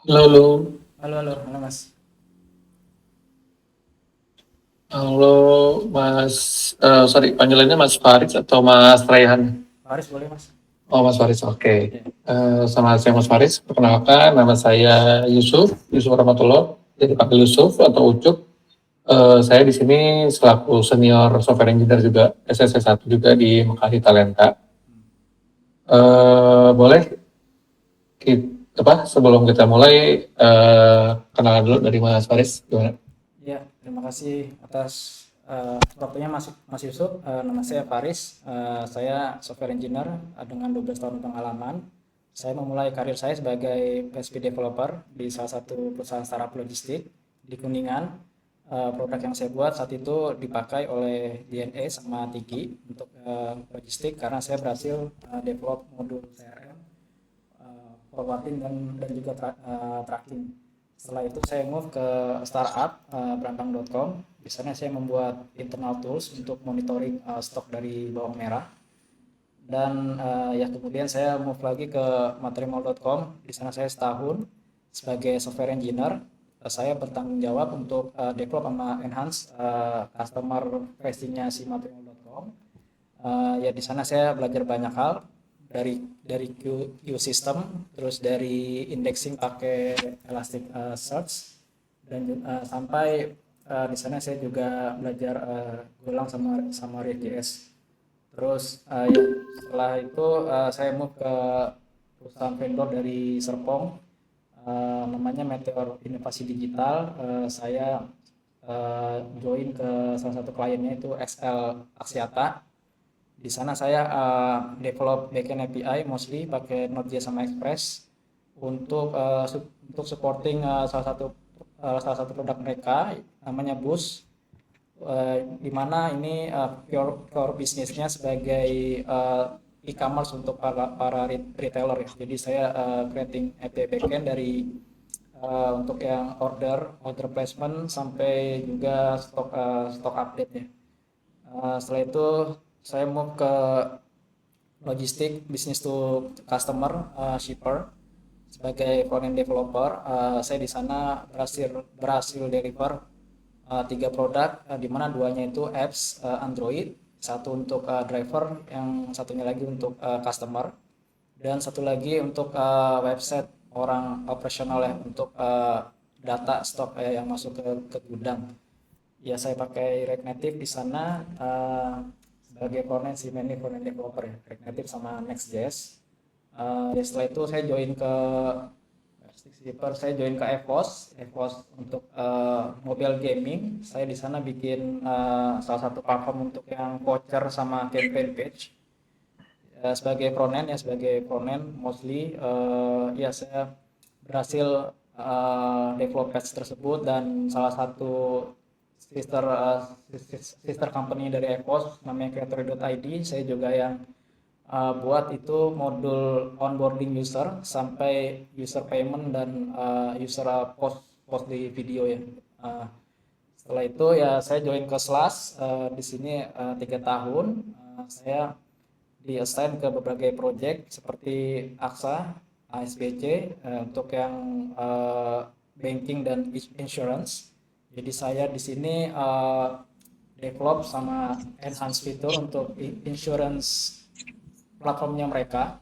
Halo, halo. Halo, halo, halo Mas. Halo, Mas. Sorry, panggilannya Mas Faris atau Mas Raihan? Faris boleh Mas? Oh, Mas Faris, oke. Ya, Selamat siang, Mas Faris. Perkenalkan, nama saya Yusuf Rahmatullah. Jadi panggil Yusuf atau Ucup. Saya di sini selaku senior software engineer juga, SSC 1 juga di Mekahi Talenta. Boleh sebelum kita mulai, kenalan dulu dari Mas Faris, gimana? ya, terima kasih atas waktunya Mas Yusuf. Nama saya Faris. Saya software engineer dengan 12 tahun pengalaman. Saya memulai karir saya sebagai PHP developer di salah satu perusahaan startup logistik di Kuningan. Produk yang saya buat saat itu dipakai oleh DNA sama Tiki untuk logistik karena saya berhasil develop modul CRM, forwarding dan juga tracking. Setelah itu saya move ke startup brandang.com. Di sana saya membuat internal tools untuk monitoring stok dari bawang merah. Dan ya kemudian saya move lagi ke matrimall.com. Di sana saya setahun sebagai software engineer. Saya bertanggung jawab untuk develop sama enhance customer facing-nya si matrimall.com. Ya di sana saya belajar banyak hal dari queue system, terus dari indexing pakai Elasticsearch, dan sampai di sana saya juga belajar Golang sama sama React.js. Terus ya, setelah itu saya move ke perusahaan vendor dari Serpong, namanya Meteor Inovasi Digital. Saya join ke salah satu kliennya itu XL Axiata. Di sana saya develop backend API mostly pakai Node.js sama Express untuk untuk supporting salah satu produk mereka namanya Boost, di mana ini core bisnisnya sebagai e-commerce untuk para retailer ya. Jadi saya creating API backend dari untuk yang order placement sampai juga stok update ya. Setelah itu saya move ke logistik business to customer, shipper sebagai front-end developer. Saya di sana berhasil deliver tiga produk, di mana duanya itu apps Android, satu untuk driver, yang satunya lagi untuk customer, dan satu lagi untuk website orang operasional ya, untuk data stok yang masuk ke gudang. Ya saya pakai React Native di sana sebagai frontend sih, mainly frontend developer ya, React Native sama Next.js. Ya setelah itu saya join ke EVOS untuk mobile gaming. Saya di sana bikin salah satu platform untuk yang voucher sama campaign page. Sebagai frontend ya, sebagai frontend mostly ya saya berhasil develop page tersebut, dan salah satu sister sister company dari EVOS namanya Creatory.id saya juga yang buat itu modul onboarding user sampai user payment dan user post post di video ya. Uh, Setelah itu ya saya join ke Slash, di sini 3 tahun. Saya di assign ke berbagai project seperti AXA, ASBC, untuk yang banking dan insurance. Jadi saya di sini develop sama enhance fitur untuk insurance platformnya mereka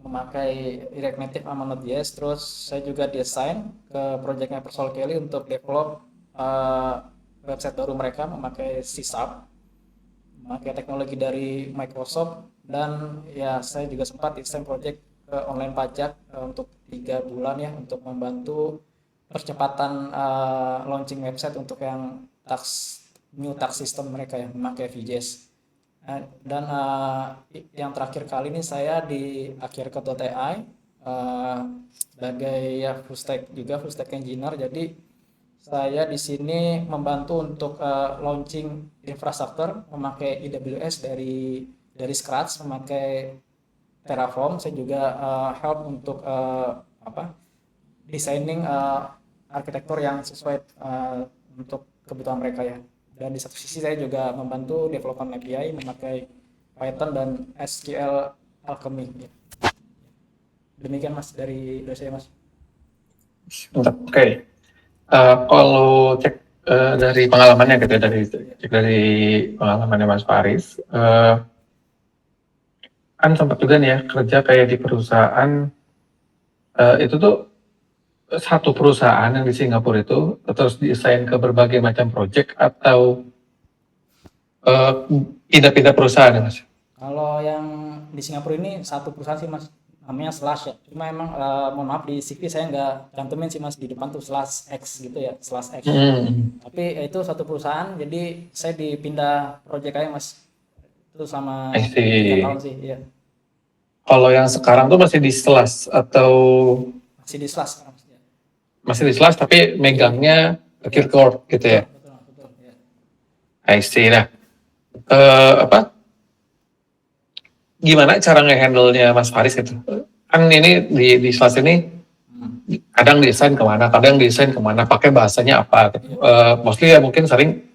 memakai React Native sama Node.js. Terus saya juga desain ke projectnya Persol Kelly untuk develop website baru mereka memakai C Sharp, memakai teknologi dari Microsoft. Dan ya saya juga sempat desain project ke online pajak untuk 3 bulan ya, untuk membantu percepatan launching website untuk yang new tax system mereka yang memakai VJS. Dan yang terakhir kali ini saya di akhirket.ai sebagai ya full stack engineer. Jadi saya di sini membantu untuk launching infrastruktur memakai AWS dari scratch, memakai Terraform. Saya juga help untuk apa designing arsitektur yang sesuai untuk kebutuhan mereka ya. Dan di satu sisi saya juga membantu development API memakai Python dan SQL Alchemy. Demikian Mas dari saya Mas. Mantap. Oke. Kalau cek dari pengalamannya gitu ya, dari pengalamannya Mas Faris, kan sempat juga nih ya kerja kayak di perusahaan, itu tuh satu perusahaan yang di Singapura itu terus diassign ke berbagai macam project atau eh, pindah-pindah perusahaan ya Mas? Kalau yang di Singapura ini satu perusahaan sih mas, namanya Slash ya. Cuma emang mohon maaf di CV saya nggak cantumin sih mas di depan tuh Slash X gitu ya, Slash X. Hmm, Tapi itu satu perusahaan, jadi saya dipindah project aja mas. Itu I sama 3 tahun see. sih, ya. Kalau yang sekarang tuh masih di Slash atau Masih di Slash sekarang, Mas. Ya. masih di Slash tapi megangnya Ya, Kirkor gitu betul, ya? betul, betul. Ya. I see. Nah, apa gimana cara nge-handle-nya Mas Faris gitu? Kan ini di Slash ini Hmm. kadang desain kemana, pakai bahasanya apa gitu. Iya, Mostly ya mungkin sering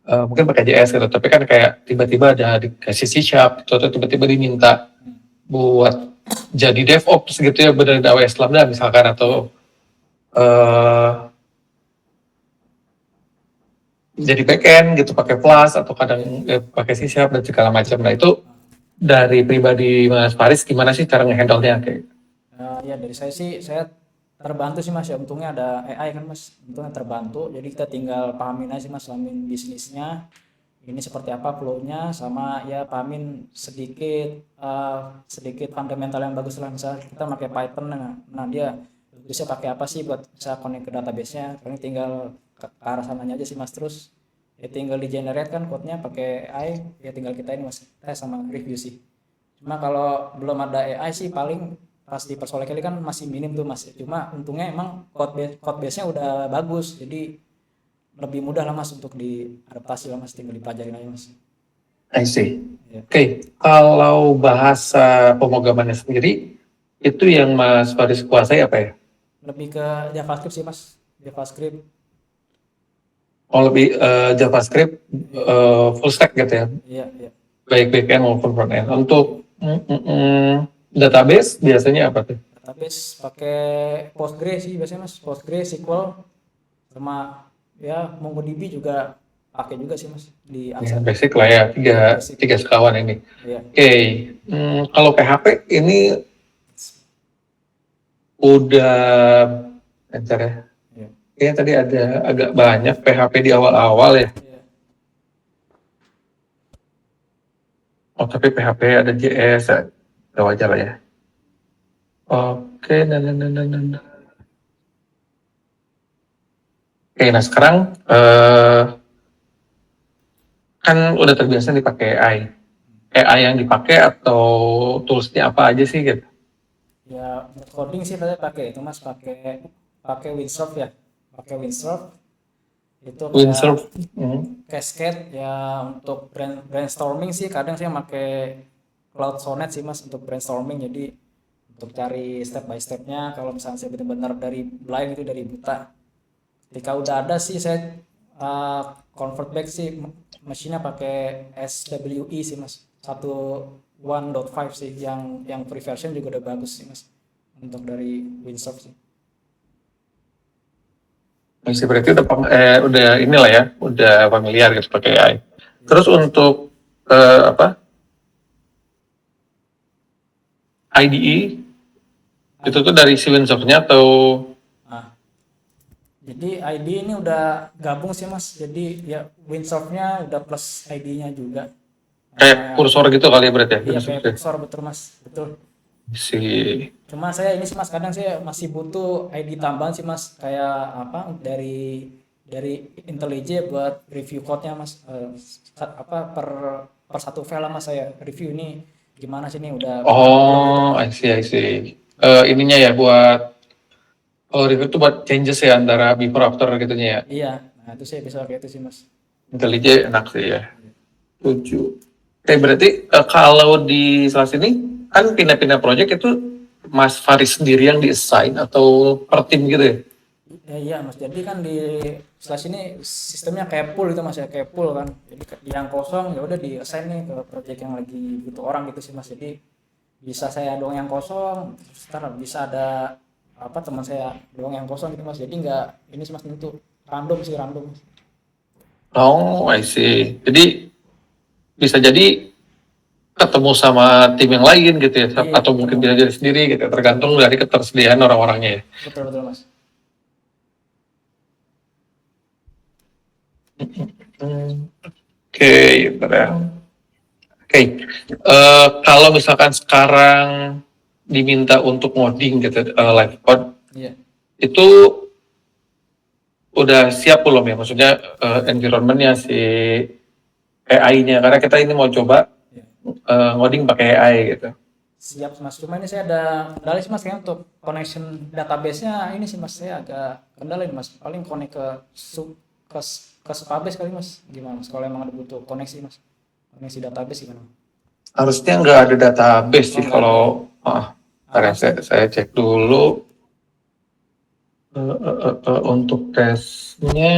mungkin pakai JS gitu, tapi kan kayak tiba-tiba ada dikasih C Sharp gitu, atau tiba-tiba diminta buat jadi DevOps gitu ya, bener di AWS Lambda misalkan, iya. atau eh, jadi backend gitu pakai Flash, atau kadang Iya. pakai C Sharp dan segala macam. Nah itu dari pribadi Mas Faris gimana sih cara nge-handle-nya kayak? Ya dari saya sih, saya terbantu sih mas ya, untungnya ada AI kan mas, untungnya terbantu, jadi kita tinggal pahamin aja sih mas, pahamin bisnisnya ini seperti apa flow-nya, sama ya pahamin sedikit sedikit fundamental yang bagus lah, misalnya kita pakai Python, nah dia bisa pakai apa sih buat bisa connect ke database-nya, ini tinggal ke arah sananya aja sih mas, terus ya tinggal di generate kan code-nya pakai AI, ya tinggal kita ini mas tes sama review sih. Cuma kalau belum ada AI sih paling pas di persolek kali kan masih minim tuh mas. Cuma untungnya emang code base-nya udah bagus, jadi lebih mudah lah mas untuk diadaptasi lah mas, tinggal dipelajarin aja mas. I see. Ya. Oke, kalau bahasa pemrogramannya sendiri, itu yang Mas Faris kuasai apa ya? Lebih ke JavaScript sih mas, JavaScript. Oh, lebih JavaScript Iya, full stack gitu ya, iya, iya. baik backend maupun frontend. Untuk database biasanya apa tuh? Database pakai Postgre sih biasanya mas, Postgre, SQL, sama ya MongoDB juga pakai juga sih mas di Ya, Aksen. basic lah ya, tiga, Iya basic. tiga sekawan ini. Iya. Oke, kalau PHP ini udah, bentar ya, Iya. kayaknya tadi ada agak banyak PHP di awal-awal ya. Iya. Oh, tapi PHP ada JS, ya. Udah wajar lah ya. Oke, nah. Oke, nah sekarang kan udah terbiasa dipakai AI. AI yang dipakai atau toolsnya apa aja sih gitu? Ya buat coding sih saya pakai itu mas, pakai pakai Windsurf ya, pakai Windsurf itu kayak Windsurf. Cascade ya. Untuk brainstorming sih kadang saya pakai Cloud Sonnet sih mas untuk brainstorming, jadi untuk cari step by stepnya kalau misalnya saya benar-benar dari blind itu, dari buta, ketika udah ada sih saya uh, convert back sih mesinnya pakai SWE sih mas, 1.1.5 sih, yang free version juga udah bagus sih mas untuk dari Windsurf sih. Masih berarti udah inilah ya, udah familiar gitu pakai AI. Ya. Terus untuk apa IDE itu tuh dari si Windsurf-nya atau Nah, jadi ID ini udah gabung sih mas, jadi ya Windsurf-nya udah plus ID-nya juga. kayak kursor gitu kali ya berarti ya Iya kayak Windsurf-nya? kursor, betul mas, betul. Si Cuma saya ini sih mas, kadang saya masih butuh ID tambahan sih mas, kayak apa dari IntelliJ buat review code-nya mas. Apa per satu file lah mas, saya review ini gimana sih, ini udah benar apa belum gitu oh, mas. I see. Ininya ya buat kalau review itu buat changes ya antara before after gitunya ya. Iya, nah itu saya bisa kayak itu sih mas. IntelliJ enak sih ya. 7. Oke, berarti kalau di salah sini kan pindah-pindah project itu Mas Faris sendiri yang di-assign atau per tim gitu ya? Iya mas, jadi kan di Slash ini sistemnya kayak pool itu mas ya, kayak pool kan. Jadi yang kosong ya udah di assign nih ke project yang lagi butuh orang gitu sih mas. Jadi bisa saya doang yang kosong, terus ntar bisa ada apa teman saya doang yang kosong gitu mas. Jadi nggak ini sih mas, tentu random sih, random. Oh, I see. Jadi bisa jadi ketemu sama tim yang lain gitu ya, Iya atau ketemu. mungkin bisa jadi sendiri gitu, tergantung dari ketersediaan orang-orangnya ya. Betul betul mas. Hmm, Oke, bentar ya. Oke, kalau misalkan sekarang diminta untuk ngoding gitu, live code, Iya. itu udah siap belum ya? Maksudnya environment-nya si AI-nya, karena kita ini mau coba Iya. ngoding pakai AI gitu. Siap mas, cuma ini saya ada kendala sih mas, kayaknya untuk connection database-nya ini sih mas, saya agak kendala ini mas, paling connect ke sub ke, ke Supabase kali mas, gimana mas kalau emang ada butuh koneksi mas, koneksi database gimana? Harusnya nggak ada database Oh sih nggak ada ya. kalau, ntar ya, Apa sih? saya cek dulu. Untuk tesnya,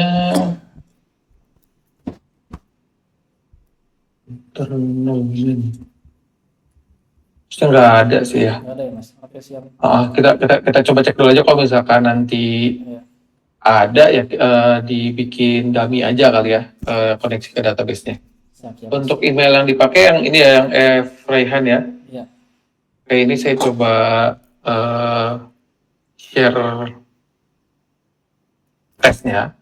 terus nggak ada sih ya. Nggak ada ya mas, oke siap. Kita coba cek dulu aja, kalau misalkan nanti Iya. ada ya, dibikin dummy aja kali ya, koneksi ke database-nya. Siap siap mas. Untuk email yang dipakai yang ini ya, yang Raihan ya. Iya. Kayak ini saya coba eh, share tesnya.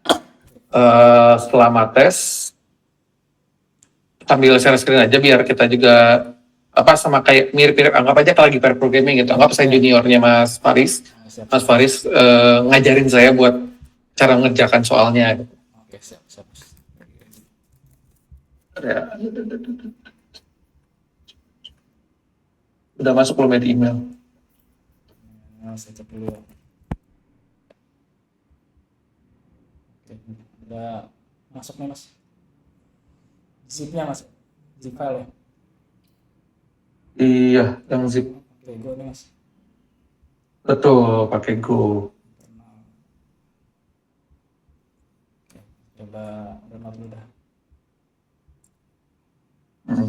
Selama tes, sambil share screen aja biar kita juga apa, sama kayak mirip-mirip, anggap aja kalau lagi pair programming gitu. Anggap saya Iya. juniornya Mas Faris. Siap Mas siap mas. Faris ngajarin saya buat cara mengerjakan soalnya gitu. Oke siap siap mas. Ya, udah masuk belum ya di email? Nah, saya cek dulu ya. Oke, udah masuk nih mas, zipnya mas, zip file ya. Iya, yang zip. Oke go nih mas. Betul, pakai Go. Oke, coba download dulu dah. Hmm.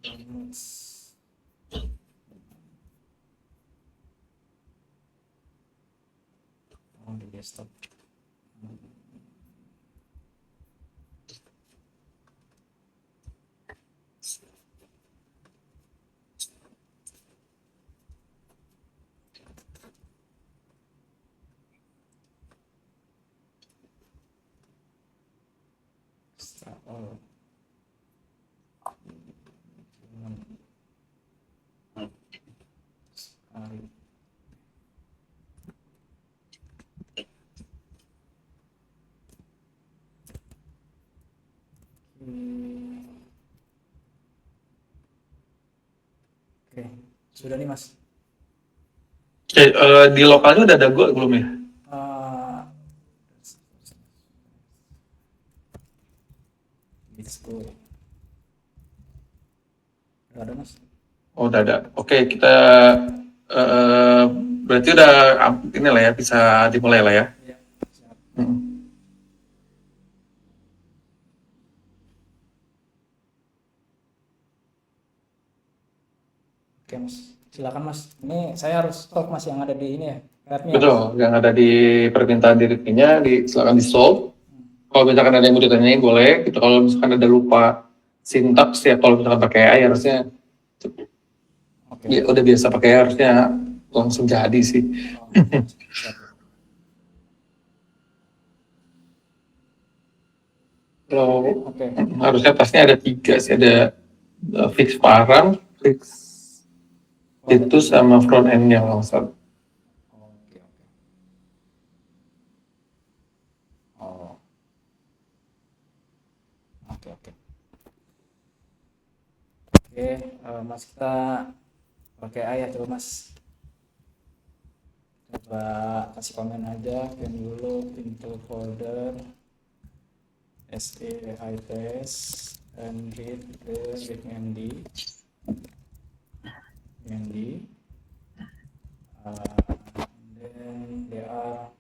Downloads. Oh di desktop. Oh. Sekali. Oke, sudah nih mas. Oke, di lokalnya udah ada Go belum ya? Uh, it's good. Udah ada mas. Oh, udah ada. Oke, kita eh, berarti udah ini lah ya, bisa dimulai lah ya. Iya. Siap. Hmm. Oke mas, silakan mas. Ini saya harus stop mas yang ada di ini ya, webnya mas. Betul, yang ada di permintaan dirinya, silakan di solve. Kalau misalkan ada yang mau ditanyain boleh. Gitu. Kalau misalkan ada lupa sintaks ya, kalau misalkan pakai AI harusnya Oke. ya, udah biasa pakai AI harusnya langsung jadi sih. Oh, siap. Kalau Oke. harusnya tasnya ada 3 sih, ada fix parang, fix Oh, ada itu tiga. sama front end-nya langsung. Oke, oke. Oh, oke, oke. Oke, Mas kita pakai A ya, coba Mas. Coba kasih komen aja, can you look into folder SAI test and read the recommend then there are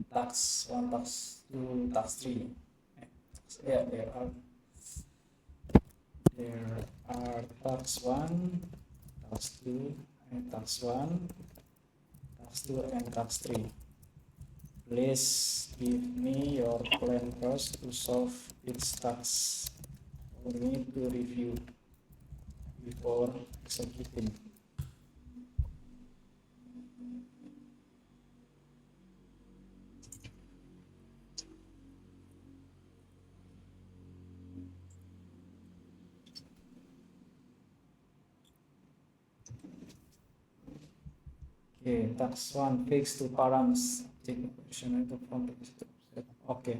tax 1, tax 2, tax 3. Yeah, there are tax 1, tax 2, and tax 1, tax 2, and tax 3. Please give me your plan first to solve each tax for me to review before executing. Oke, tax 1 fixed to params. Oke.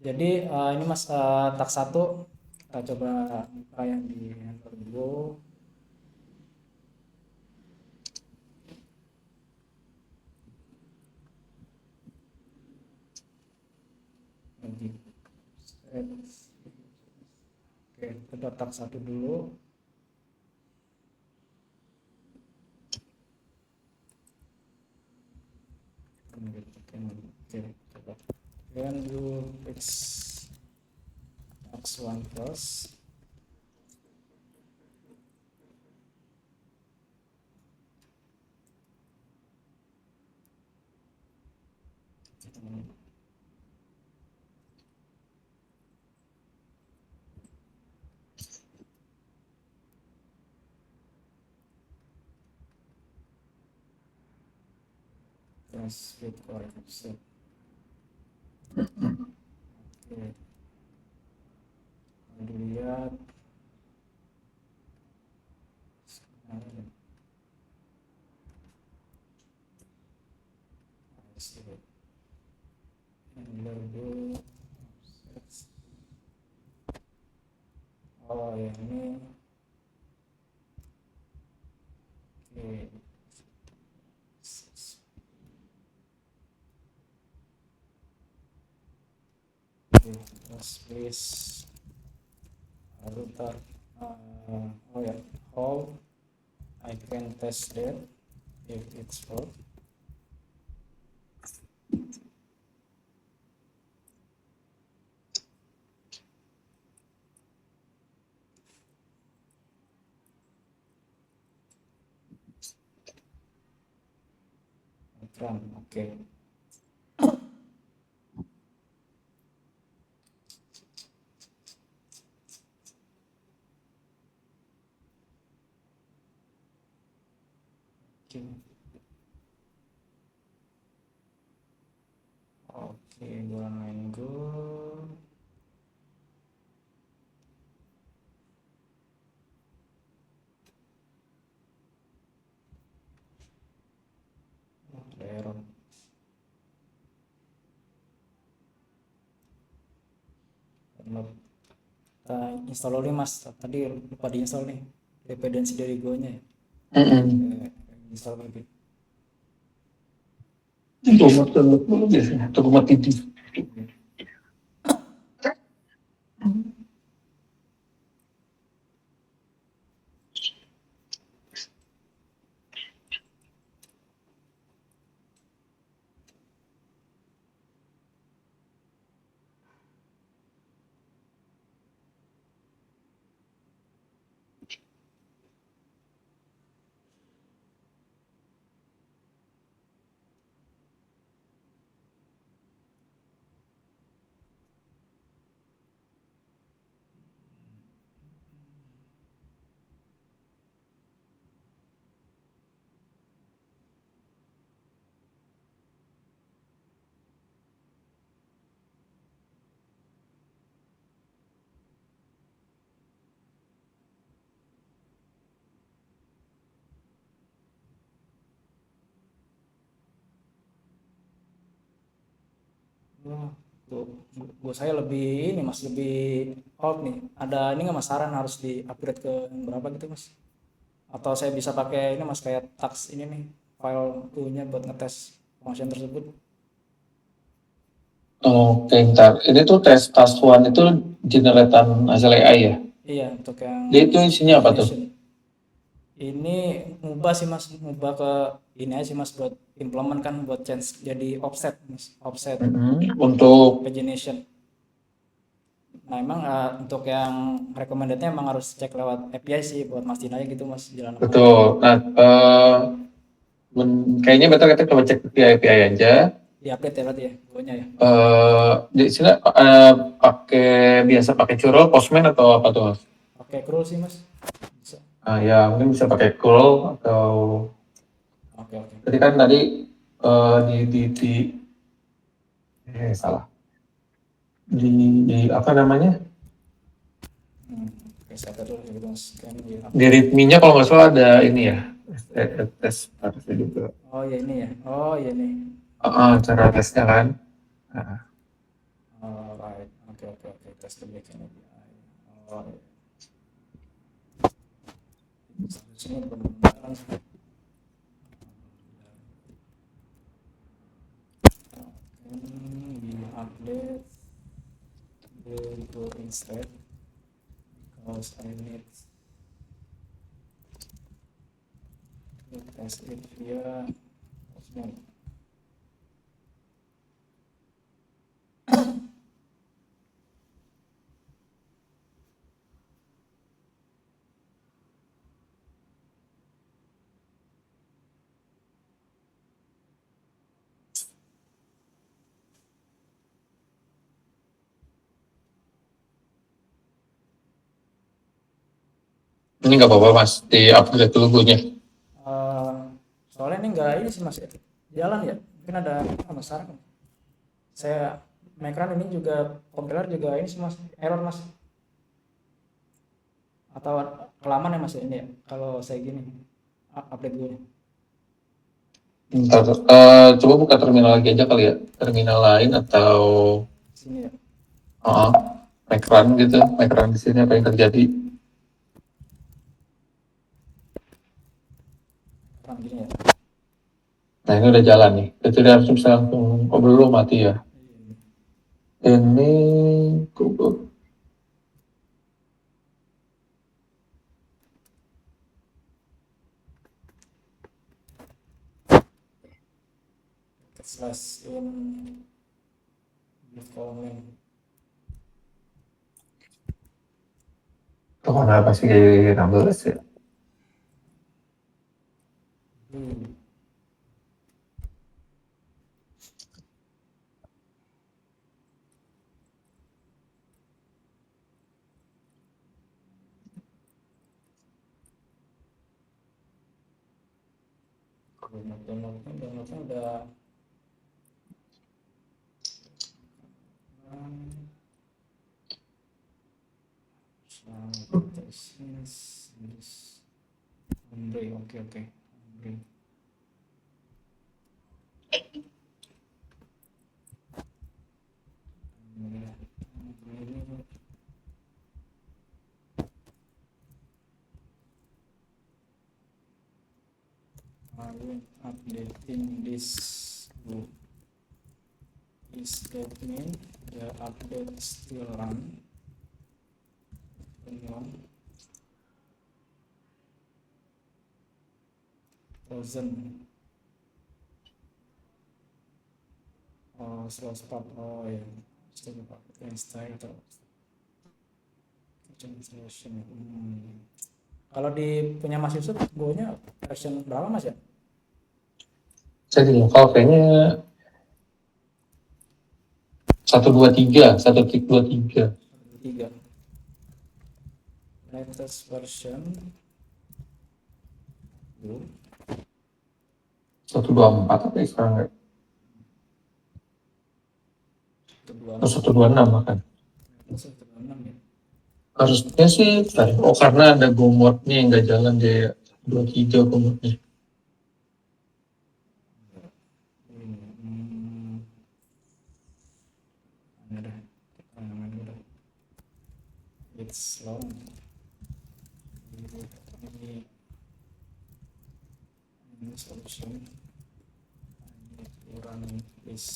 Jadi ini Mas tax 1 kita coba buka yang di handle dulu. Oke, kita tax 1 dulu. Oke, coba. Then you fix tax 1 first. Yes, with correct step. Oke. Kalau dilihat oh ya ini oke. Terus please router oh ya how I can test that if it's fault. Oke. Oke, gua main go. Error. Kita install dulu Mas. Tadi lupa diinstal nih dependensi dari Go-nya ya. Install lagi. Tunggu mati di. Tuh, gue saya lebih ini mas, lebih old nih. Ada ini nggak mas saran harus di upgrade ke yang berapa gitu mas? Atau saya bisa pakai ini mas kayak tax ini nih, file nya buat ngetes function tersebut? Oke, ntar. Ini tuh tes task one itu generatan hasil AI ya? Iya, untuk yang Dia itu isinya apa tuh? pagination. Ini ngubah sih mas, ngubah ke ini aja sih mas buat implement kan buat change jadi offset mas, offset Untuk pagination. Nah emang untuk yang recommendednya emang harus cek lewat API sih buat mastiin aja gitu mas jalan apa enggak. betul. Nah, kayaknya better kita coba cek di API aja. Di update ya berarti ya, pokoknya ya. Di sini pakai biasa pakai curl, Postman atau apa tuh Mas? Oke, crawl sih mas. Bisa. Ya mungkin bisa pakai curl atau Oke oke. tadi kan tadi di salah di apa namanya Oke, saya atur dulu gitu mas. Kan di di readme-nya kalau nggak salah ada ini ya tes harusnya juga. oh ya ini ya. Oh ya ini. Cara tesnya kan. Nah, Alright. Oke oke oke. Tes the backend API. Oh ya. Di sini pembendaran. Di update will go instead because I need to test it via Postman. ini nggak apa-apa Mas, di upgrade dulu gue-nya. Soalnya ini enggak ini sih mas ya. Jalan ya. Mungkin ada masalah kan. Saya Micron ini juga compiler juga ini sih mas error mas atau kelamaan ya mas ya ini ya kalau saya gini update gue Ntar, coba buka terminal lagi aja kali ya, terminal lain atau sini ya. Micron gitu, Micron di sini apa yang terjadi? Kurang gini ya. Nah ini udah jalan nih, itu dia harus bisa langsung, oh belum mati ya. Ini Google. Slash in give following. Tuh kenapa sih kayak 16 ya? Downloadnya udah Andre, oke oke. Andre. I will updating this book. Is that mean the update still run? Thousand. Oh, slow spot. Oh ya, still pakai style atau translation. Kalau di punya Mas Yusuf, go-nya version berapa Mas ya? Saya di lokal kayaknya 123, 123. 3. Latest version. 124 tapi sekarang nggak. 126 bahkan. 126 ya. Harusnya sih, karena ada gomotnya yang nggak jalan dia 23 gomotnya. it's long. Ini solution. Ini kurang this.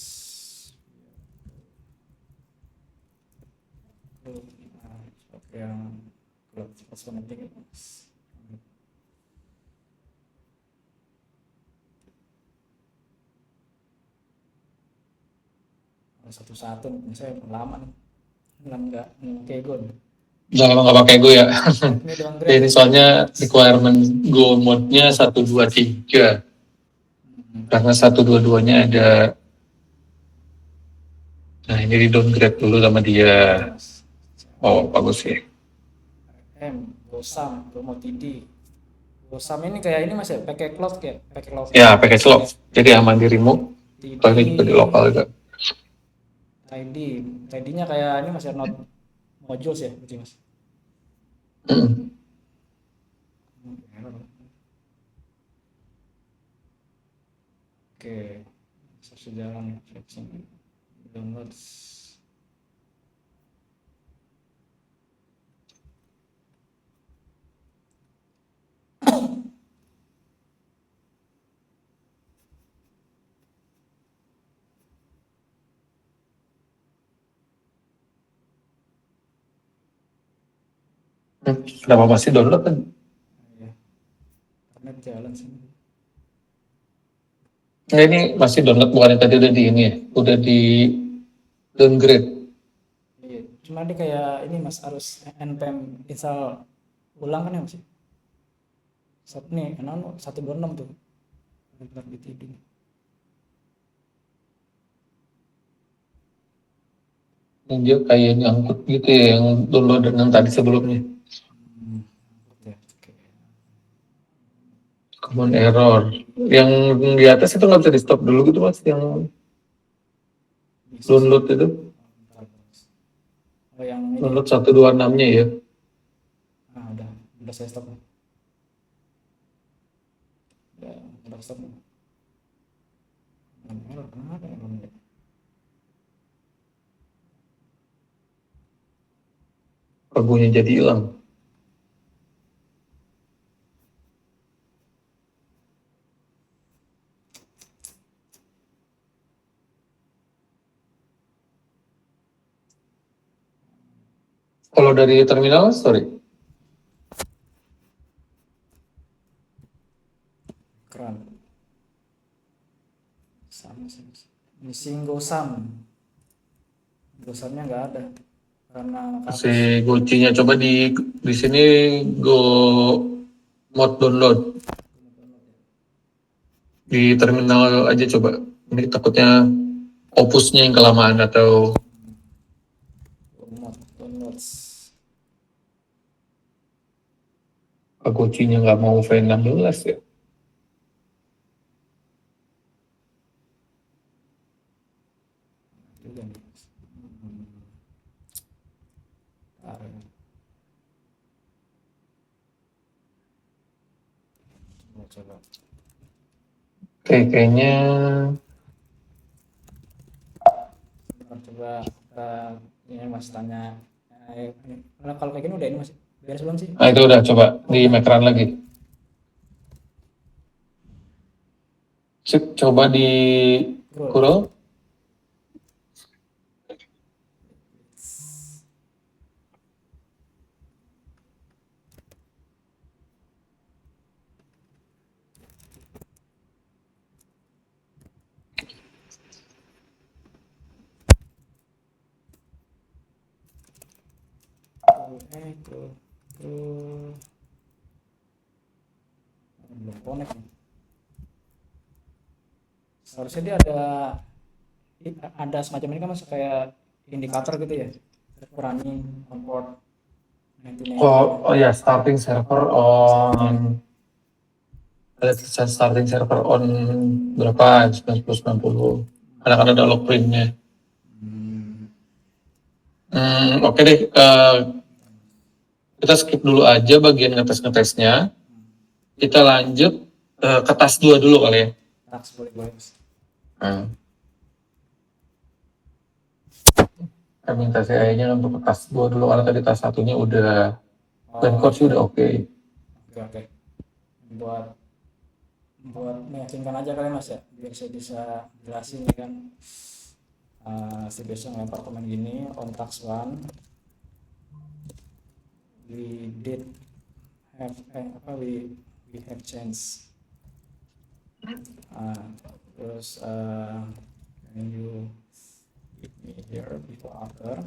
Yang plus penting. Satu-satu saya lama nih nggak kayak gue Udah lama nggak pakai Go ya. ini doang Ini soalnya requirement Go mode-nya 123. Karena 122-nya ada. Nah, ini di downgrade dulu sama dia. Oh, bagus ya. Gosam, GoMoTD. Gosam ini kayak ini Mas ya, pakai cloud kayak, pakai cloud. Ya, pakai cloud. Jadi aman di remote. Kalau ini juga di lokal juga. ID-nya kayak ini Mas ya, not modules ya, berarti Mas. Oke, sejalan downloads. Kenapa masih download kan? Ya, internet jalan sih. Nah, ini masih download, bukannya tadi udah di ini ya? Udah di downgrade. Iya, cuma dia kayak ini Mas harus npm install ulang kan ya Mas? Nih, kenapa 126 tuh. Bentar BTD. Yang dia kayak nyangkut gitu ya, yang download dengan tadi sebelumnya. Common error. Yang di atas itu nggak bisa di stop dulu gitu Mas, yang download itu. Oh, yang ini. Download 126-nya ya. Nah, udah saya stop. Udah stop. Kenapa ya? Pagunya jadi hilang. Kalau dari terminal, sorry. Keren. Sama sih. Missing Gosam. Gosamnya nggak ada. Karena Si Gocinya coba di sini Go mode download. Di terminal aja coba. Ini takutnya opusnya yang kelamaan atau downloads. Gocinya nggak mau V16 ya. Coba. Oke, kayaknya Coba ini Mas tanya. Kalau kayak gini udah ini Mas. Beres belum sih? nah itu udah, coba di Mekran lagi. Sip, coba di Kurl. Belum connect nih. Seharusnya dia ada semacam ini kan Mas, kayak indikator gitu ya, running on port 99. Oh ya, starting server on. Ada tulisan starting server on berapa? 90. Kadang-kadang ada log printnya. Oke deh, kita skip dulu aja bagian ngetes-ngetesnya. Kita lanjut ke task 2 dulu kali ya. Task boleh. Saya minta CI-nya untuk ke task 2 dulu, karena tadi task satunya udah, dan Oh, coach udah oke. oke. Buat meyakinkan aja kali Mas ya, biar saya bisa jelasin ya kan. Saya biasa ngelempar komen gini, on task 1 we did have we have chance. Terus can you give me here before after,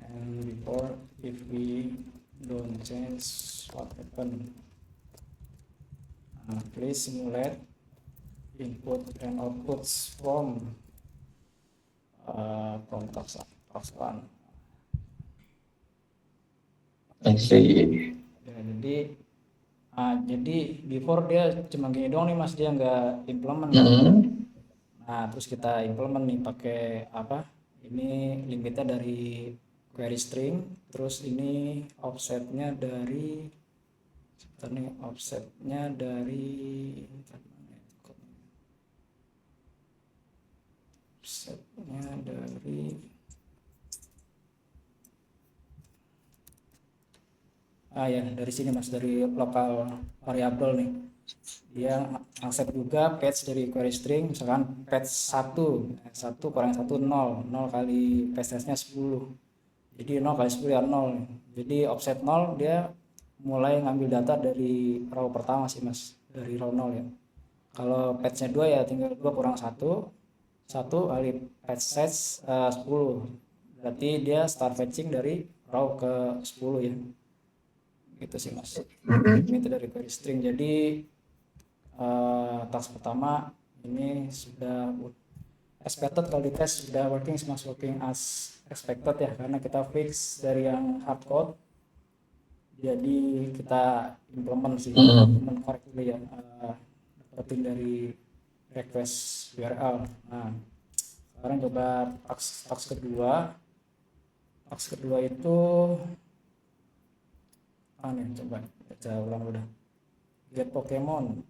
and before if we don't change what happen. Please simulate input and outputs from task 1. I see. Ya, jadi before dia cuma gini doang nih Mas, dia nggak implement kan. Nah terus kita implement nih pakai apa, ini limitnya dari query string, terus ini offsetnya dari ya dari sini Mas, dari lokal variable nih. Dia accept juga patch dari query string, misalkan patch 1 kurang 1 0 kali patch-nya 10. Jadi 0 kali 10 ya 0. Jadi offset 0 dia mulai ngambil data dari row pertama sih Mas, dari row 0 ya. Kalau patch-nya 2 ya tinggal 2 kurang 1 kali patch size 10. Berarti dia start fetching dari row ke 10 ya. Gitu sih Mas. Ini itu dari query string. Jadi task pertama ini sudah expected, kalau di tes sudah working as expected ya, karena kita fix dari yang hard code. Jadi kita implement correctly ya, dapetin dari request URL. Nah sekarang coba task kedua itu coba baca ulang udah. Get Pokemon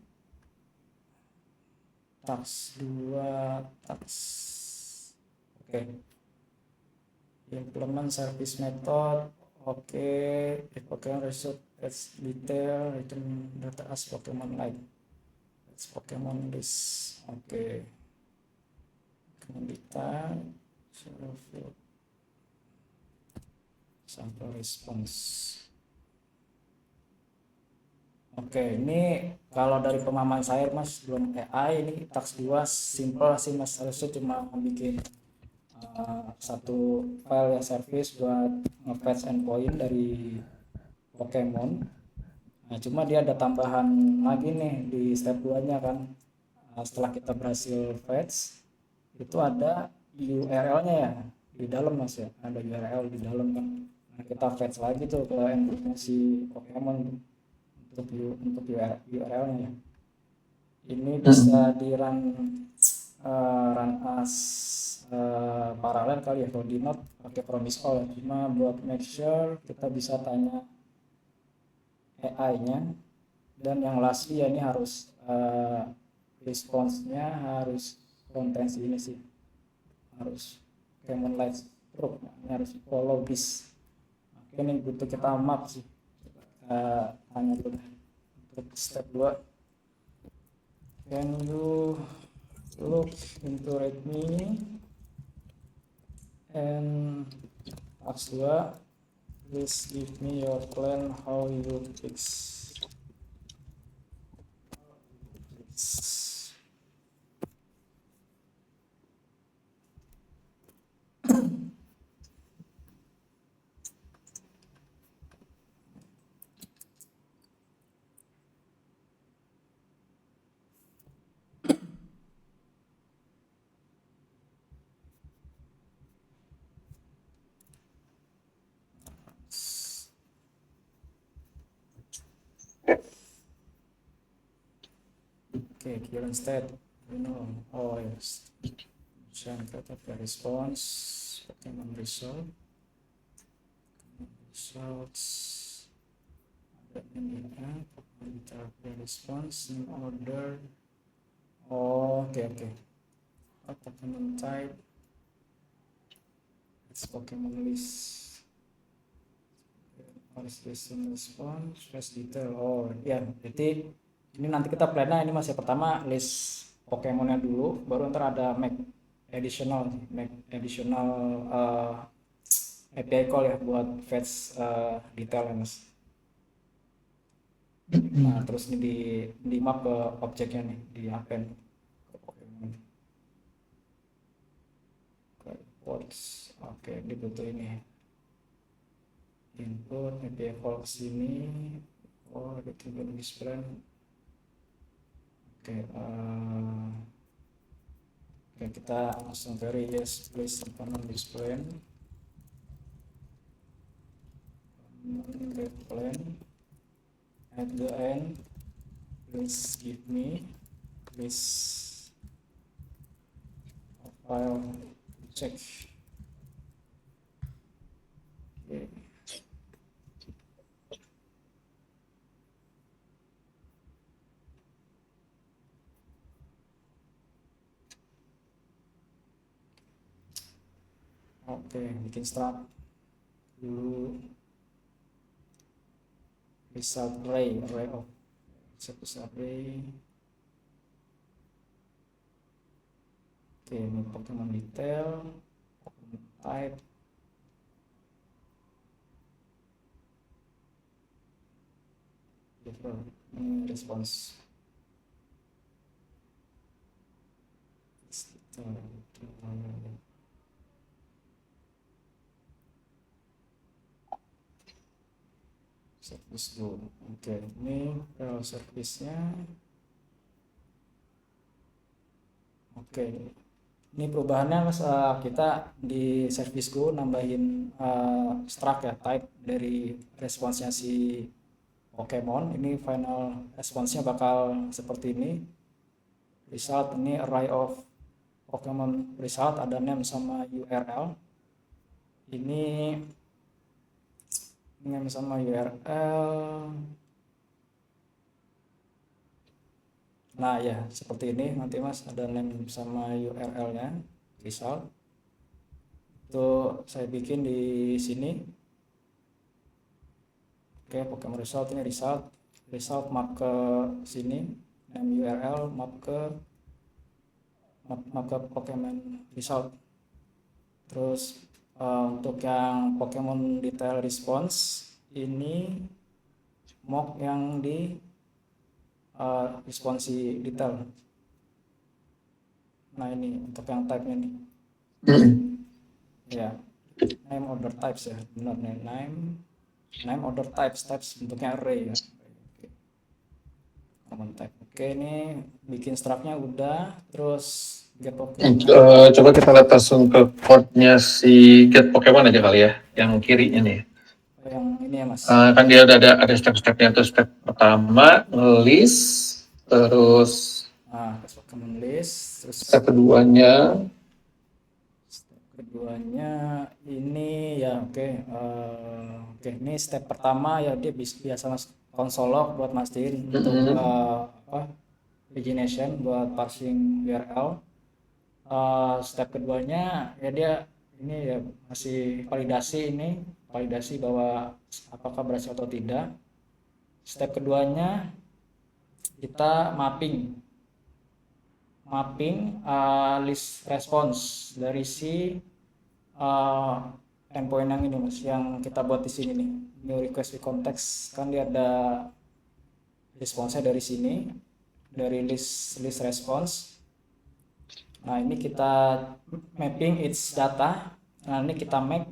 task 2 oke. Implement service method oke. If Pokemon result as detail, return data as Pokemon like it's Pokemon list oke. Pokemon data sample response. Oke, ini kalau dari pemahaman saya Mas, belum AI, ini task 2 simple sih Mas, harusnya cuma bikin satu file ya, service buat nge-fetch endpoint dari Pokemon. Nah, cuma dia ada tambahan lagi nih di step 2 nya kan. Setelah kita berhasil fetch, itu ada URL-nya ya di dalam Mas ya, ada URL di dalam kan. Nah, kita fetch lagi tuh ke endpoint si Pokemon untuk URL-nya ya. Ini bisa di run as paralel kali ya, kalau di Node pakai promise all. Cuma buat make sure kita bisa tanya AI-nya. Dan yang lastly ya, ini harus response-nya harus konten ini sih, harus Pokemon Light Group, harus follow this. Oke, ini butuh kita map sih. Tanya dulu untuk step 2. Can you look into readme and task 2, please give me your plan how you fix. Okay, current state, oh yes, the response, Pokemon results, the response in order. Oh, okay. Pokemon type, Pokemon list response flash detail. Oh ya, jadi ini nanti kita plannya ini masih pertama list Pokemonnya dulu, baru ntar ada make additional API call ya buat fetch detail ya mas. Nah terus ini di map ke objeknya nih, di append ke Pokemon ke reports. Oke, dia butuh ini input API call ke sini. Oh ada tinggal display. Oke, kita langsung query yes please component display plan at the end please give me this file check. Okay. Oke, bikin start dulu result array of result array. Oke, ini Pokemon detail, Pokemon type, ini response. Service dulu. Oke, ini service-nya. Oke, ini perubahannya mas, kita di service go nambahin struct ya, type dari responsnya si Pokemon. Ini final responsnya bakal seperti ini. Result ini array of Pokemon result, ada name sama URL. Ini name sama URL. Nah ya seperti ini nanti mas, ada name sama URL-nya result. Itu saya bikin di sini. Oke, Pokemon result ini result map ke sini, name URL map ke Pokemon result. Terus untuk yang Pokemon detail response ini mock yang di responsi detail. Nah ini untuk yang type-nya nih. Ya, name order types ya, benar nih, name order types bentuknya array ya. Common type. Oke, ini bikin struct-nya udah, terus get Pokemon. Coba kita lihat langsung ke code-nya si get Pokemon aja kali ya, yang kirinya nih. Yang ini ya mas. Kan dia udah ada step-stepnya tuh. Step pertama list, terus Get Pokemon list, terus step keduanya ini ya oke, ini step pertama ya, dia biasa mas console log buat mastiin untuk pagination buat parsing URL. Step keduanya ya dia ini ya masih validasi bahwa apakah berhasil atau tidak. Step keduanya kita mapping list response dari si endpoint yang ini mas, yang kita buat di sini nih, new request with context. Kan dia ada response-nya dari sini, dari list response. Nah ini kita mapping its data. Nah ini kita make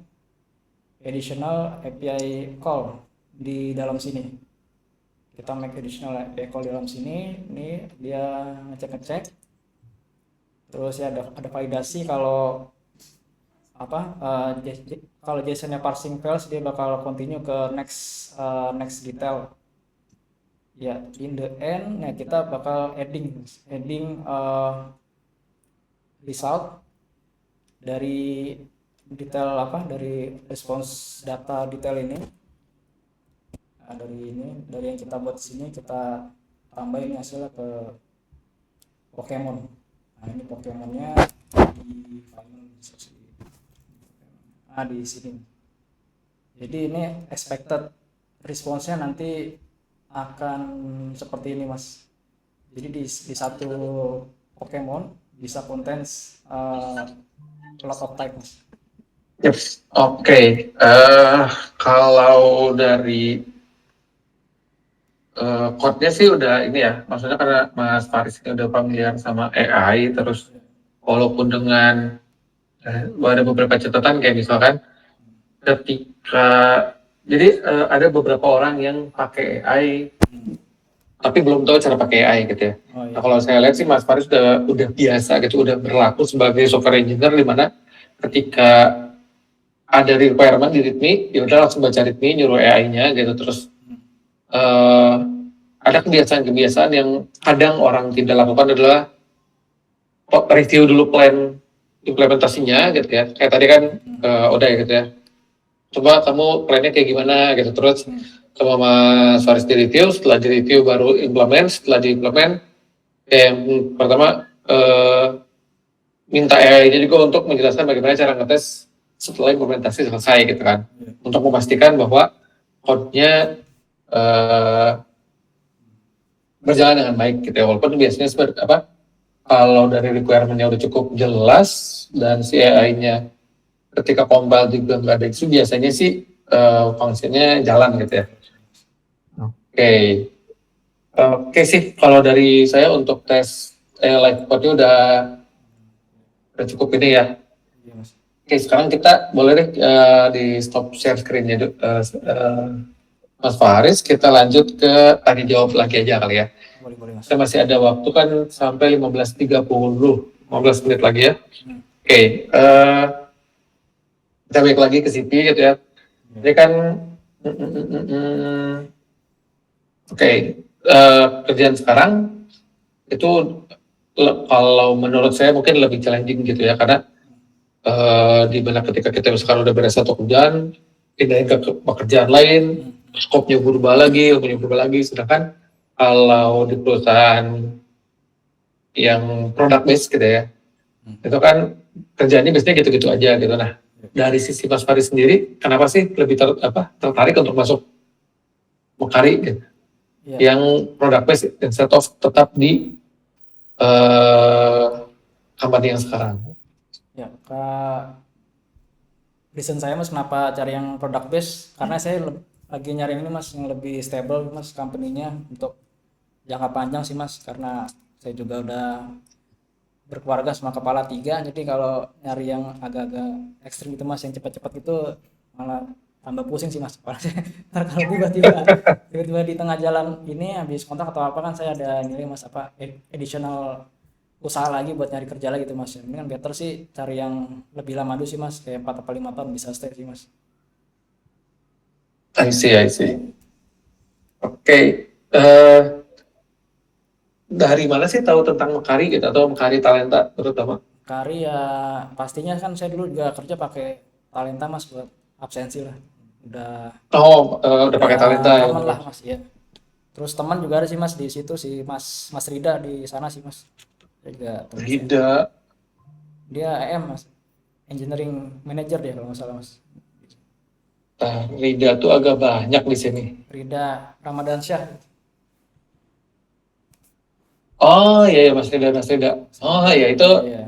additional API call di dalam sini. Kita make additional API call di dalam sini. Ini dia ngecek. Terus ya ada validasi kalau kalau JSON-nya parsing fails, dia bakal continue ke next detail. Ya, in the end ya kita bakal adding result dari detail dari response data detail ini. Nah, dari yang kita buat di sini kita tambahin hasilnya ke Pokemon. Nah ini Pokemonnya di final. di sini. Jadi ini expected responsnya nanti akan seperti ini mas. Jadi di satu Pokemon bisa contains lot of type mas. Yes. Oke. Kalau dari code-nya sih udah ini ya, maksudnya karena Mas Faris ini udah familiar sama AI, terus walaupun dengan ada beberapa catatan kayak misalkan ketika jadi ada beberapa orang yang pakai AI tapi belum tahu cara pakai AI gitu ya. Oh Nah iya. kalau saya lihat sih Mas Faris udah biasa gitu, udah berlaku sebagai software engineer di mana ketika ada requirement di README, ya udah langsung baca README, nyuruh AI-nya gitu. Terus ada kebiasaan-kebiasaan yang kadang orang tidak lakukan adalah review dulu plan implementasinya gitu ya. Kayak tadi kan udah ya gitu ya. Coba kamu plannya kayak gimana gitu. Terus sama Mas Faris di review, setelah di review baru implement, setelah diimplement yang pertama minta AI-nya juga untuk menjelaskan bagaimana cara ngetes setelah implementasi selesai gitu kan, untuk memastikan bahwa code-nya berjalan dengan baik gitu ya, walaupun biasanya seperti apa, kalau dari requirement-nya udah cukup jelas dan si AI-nya ketika compile juga nggak ada isu, biasanya sih fungsinya jalan gitu ya. Oke. Oke sih, kalau dari saya untuk tes live code-nya udah cukup ini ya. Iya mas. Oke, sekarang kita boleh deh di stop share screen-nya Mas Faris. Kita lanjut ke tanya jawab lagi aja kali ya. Boleh mas. Kita masih ada waktu kan sampai 15.30, 15 menit lagi ya. Oke, kita balik lagi ke CP gitu ya. Jadi kan, oke, kerjaan sekarang itu kalau menurut saya mungkin lebih challenging gitu ya, karena di mana ketika kita misalkan udah beres satu kerjaan, pindahin ke pekerjaan lain, skopnya berubah lagi, ilmunya berubah lagi. Sedangkan kalau di perusahaan yang product based gitu ya, itu kan kerjaannya biasanya gitu-gitu aja gitu. Nah, dari sisi Mas Faris sendiri, kenapa sih lebih tertarik untuk masuk Mekari gitu, yang product based instead of tetap di company yang sekarang? Ya, reason saya mas kenapa cari yang product base, karena saya lagi nyari ini mas yang lebih stable mas company-nya untuk jangka panjang sih mas, karena saya juga udah berkeluarga sama kepala 3, jadi kalau nyari yang agak-agak ekstrim gitu mas, yang cepat-cepat gitu malah tambah pusing sih mas kepala saya. Ntar kalau tiba-tiba di tengah jalan ini habis kontak atau apa kan, saya ada nilai mas apa additional usaha lagi buat nyari kerja lagi gitu mas. Ini kan better sih cari yang lebih lama dulu sih mas, kayak 4 atau 5 tahun bisa stay sih mas. I see. Oke. Dari mana sih tahu tentang Mekari gitu, atau Mekari Talenta terutama? Kari ya pastinya kan saya dulu juga kerja pakai Talenta mas buat absensi lah. Udah pakai Talenta ya. Common lah mas ya. Terus teman juga ada sih mas di situ, si Mas Rida di sana sih mas. Dia juga teman saya. Rida. Dia EM mas, engineering manager dia kalau nggak salah mas. Nah, Rida tuh agak banyak di sini. Rida Ramadansyah. Oh iya, Mas Rida. Oh iya, itu Iya.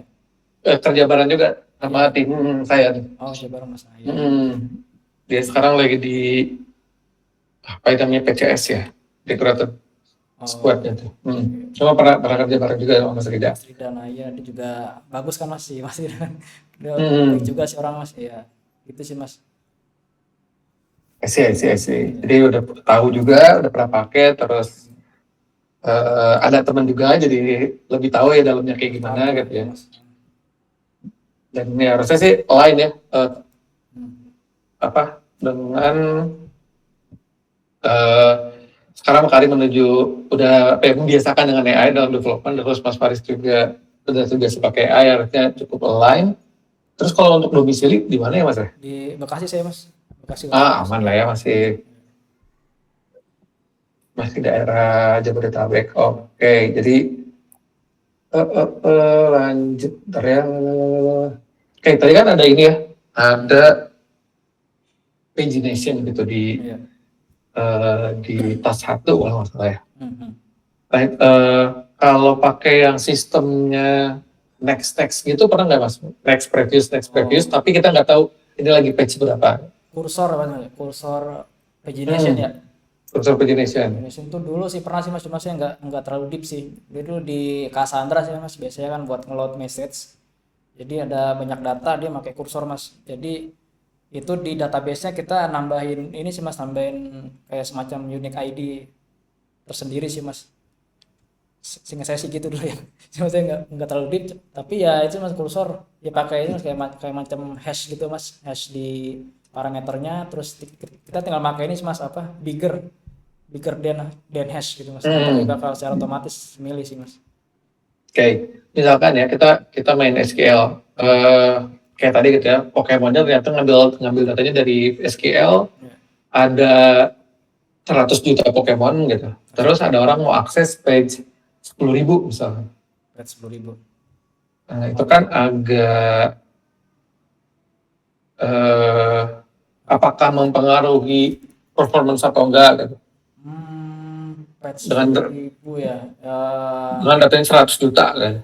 kerja bareng juga sama tim saya. Oh coba bareng mas. Iya. Dia sekarang lagi di apa itu namanya, PCS ya, Decorated Squad gitu. Cuma pernah kerja bareng juga sama Mas Rida. Mas Rida, nah iya dia juga bagus kan mas sih, Mas Rida. Dia baik juga sih orang mas, ya gitu sih mas. I see. Jadi udah tahu juga, udah pernah pakai, terus ada teman juga, jadi lebih tahu ya dalamnya kayak gimana gitu ya. Mas. Dan ya harusnya sih lain ya, dengan sekarang Mekari menuju udah membiasakan dengan AI dalam development, terus Mas Faris juga sudah pakai AI, harusnya cukup align. Terus kalau untuk domisili di mana ya Mas? Di Bekasi saya mas. Bekasi. Aman lah ya, masih daerah Jabodetabek. Oke, jadi lanjut. Oke, tadi kan ada ini ya, ada pagination gitu Iya. di task 1 kalau nggak salah ya. Mhm. Nah, kalau pakai yang sistemnya next gitu pernah nggak Mas? Next previous, Oh, tapi kita nggak tahu ini lagi patch berapa. kursor apa namanya? Kursor pagination ya. Hmm, Cursor pagination. Pagination tuh dulu sih pernah sih mas, cuma saya nggak terlalu deep sih. Dia dulu di Cassandra sih mas, biasanya kan buat ngeload message. Jadi ada banyak data dia pakai kursor mas. Jadi itu di database-nya kita nambahin ini sih mas, nambahin kayak semacam unique ID tersendiri sih mas. Sehingga saya sih gitu dulu ya. Cuma saya nggak terlalu deep, tapi ya itu mas kursor ya pakai ini mas, kayak macam hash gitu mas, hash di parameternya, terus kita tinggal pakai ini mas apa bigger bigger than hash gitu mas, nanti dia Hmm, bakal secara otomatis milih sih mas. Oke, misalkan ya kita main SQL, kayak tadi gitu ya, Pokemonnya ternyata ngambil ngambil datanya dari SQL, Ya, ada 100 juta Pokemon gitu. Terus ada orang mau akses page 10.000 misalnya. red 10.000. Nah, itu kan agak eh, apakah mempengaruhi performance atau enggak gitu. Patch sepuluh Dengan ribu ya. dengan datanya 100 juta kan.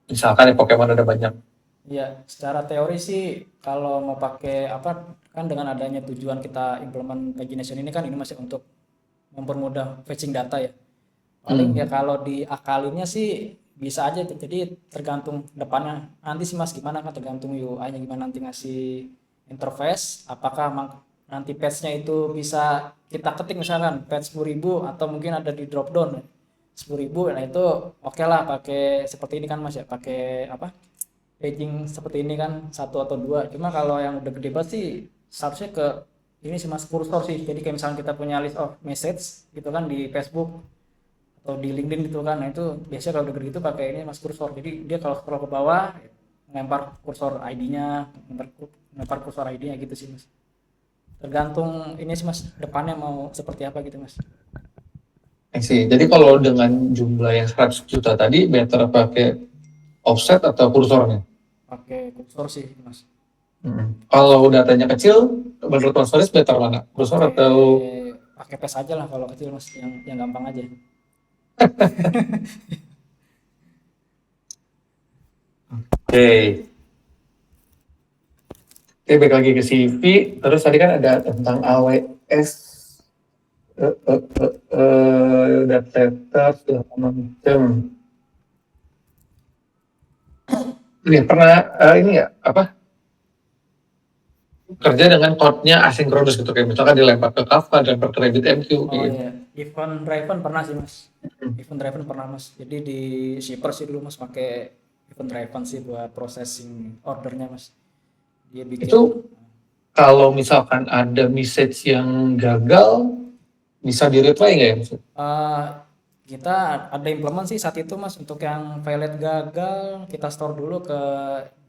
Misalkan ya Pokemon ada banyak. Ya, secara teori sih kalau mau pakai apa, kan dengan adanya tujuan kita implement pagination ini kan ini masih untuk mempermudah fetching data ya. Paling ya Hmm. kalau diakalinnya sih bisa aja tuh. Jadi tergantung depannya nanti sih mas gimana, kan tergantung UI-nya gimana nanti ngasih interface, apakah nanti patch-nya itu bisa kita ketik misalkan patch 10.000 atau mungkin ada di drop down 10.000. Nah itu oke lah pakai seperti ini kan mas ya, pakai apa, paging seperti ini kan satu atau dua. Cuma kalau yang udah gede banget sih seharusnya ke ini sih mas, kursor sih. Jadi kayak misalnya kita punya list of message gitu kan di Facebook atau di LinkedIn gitu kan, nah itu biasanya kalau udah gede itu pakai ini mas, kursor. Jadi dia kalau scroll ke bawah lempar kursor ID-nya, lempar kursor ID-nya gitu sih mas, tergantung ini sih mas depannya mau seperti apa gitu mas. Sih. Jadi kalau dengan jumlah yang 100 juta tadi, better pakai offset atau kursornya? Pakai kursor sih mas. Kalau datanya kecil, menurut Mas Faris better mana? Kursor pakai atau... pakai pes aja lah kalau kecil mas, yang gampang aja. Oke, Oke, balik lagi ke CV. Terus tadi kan ada tentang AWS, data setter, segala macam. Ini pernah ini ya apa kerja dengan code-nya asinkronus gitu kayak misalkan dilempar ke Kafka, dilempar ke RabbitMQ Oh gitu. iya, event driven pernah sih mas. Event driven pernah mas. Jadi di shipper sih dulu mas pakai event driven sih buat processing ordernya mas. Dia bikin Itu kalau misalkan ada message yang gagal, bisa di-reply nggak ya? eh kita ada implement sih saat itu mas, untuk yang violet gagal kita store dulu ke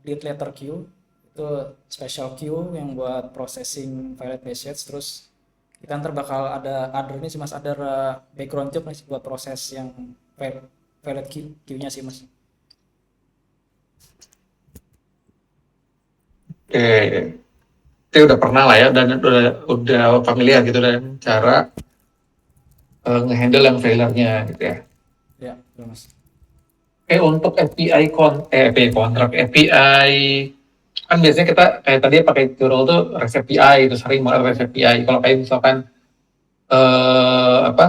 delete letter queue. Itu special queue yang buat processing violet message. Terus kita ntar bakal ada other ini sih mas, ada background job nih buat proses yang violet queue-nya sih mas. Oke, itu udah pernah lah ya, dan udah familiar gitu dan cara ngehandle yang failure-nya gitu ya. Ya betul mas. Untuk API kontrak, API kan biasanya kita kayak tadi pakai Curl tuh REST API itu sering banget REST Ya. API. Kalau kayak misalkan apa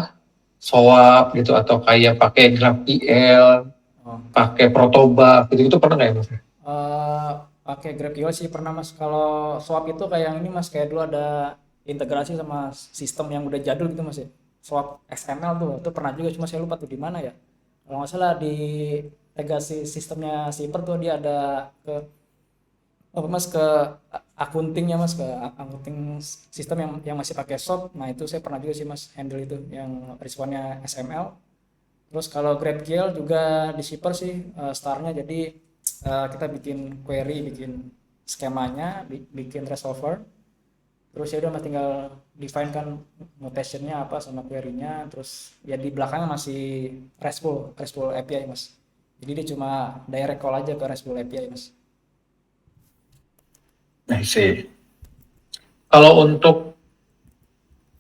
SOAP gitu atau kayak pakai GraphQL, Oh. pakai Protobuf gitu pernah nggak ya Mas? Eh, pakai GraphQL sih pernah mas. Kalau swap itu kayak yang ini mas, kayak dulu ada integrasi sama sistem yang udah jadul gitu mas ya. Swap XML tuh itu pernah juga, cuma saya lupa tuh di mana ya. Kalau nggak salah di legasi sistemnya Zipper tuh dia ada ke apa mas, ke akuntingnya mas, ke akunting sistem yang masih pakai SOAP. Nah itu saya pernah juga sih mas handle itu yang responnya XML. Terus kalau GraphQL juga di shipper sih startnya. Jadi kita bikin query, bikin skemanya, bikin resolver. Terus ya udah mas tinggal define kan notationnya apa sama query-nya. Terus ya di belakangnya masih RESTful API mas. Jadi dia cuma direct call aja ke RESTful API mas. Nah sih. Kalau untuk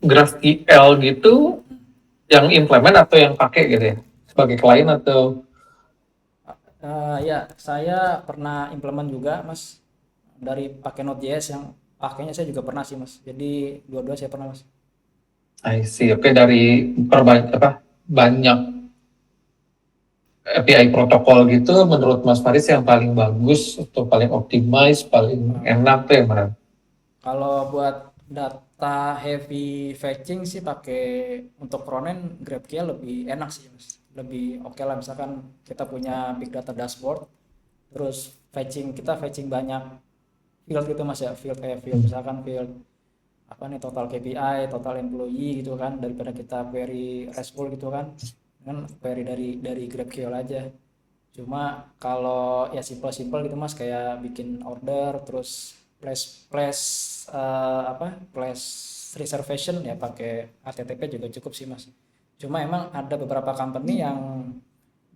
GraphQL gitu, yang implement atau yang pakai gitu ya? Sebagai klien atau? Ya, saya pernah implement juga, Mas. Dari pakai Node.js yang pakainya saya juga pernah sih, Mas. Jadi dua-dua saya pernah, Mas. I see. Oke, dari banyak API protokol gitu, menurut Mas Faris yang paling bagus atau paling optimize, paling Nah, enak tuh yang mana? kalau buat data heavy fetching sih pakai untuk frontend GraphQL lebih enak sih, Mas. Lebih oke lah, misalkan kita punya big data dashboard, terus fetching banyak field gitu, Mas, ya. Field kayak field Hmm. misalkan field apa nih, total KPI, total employee gitu kan, daripada kita query RESTful gitu kan query dari GraphQL aja. Cuma kalau ya simple-simple gitu, Mas, kayak bikin order terus place reservation ya pakai HTTP juga cukup sih, Mas. Cuma emang ada beberapa company yang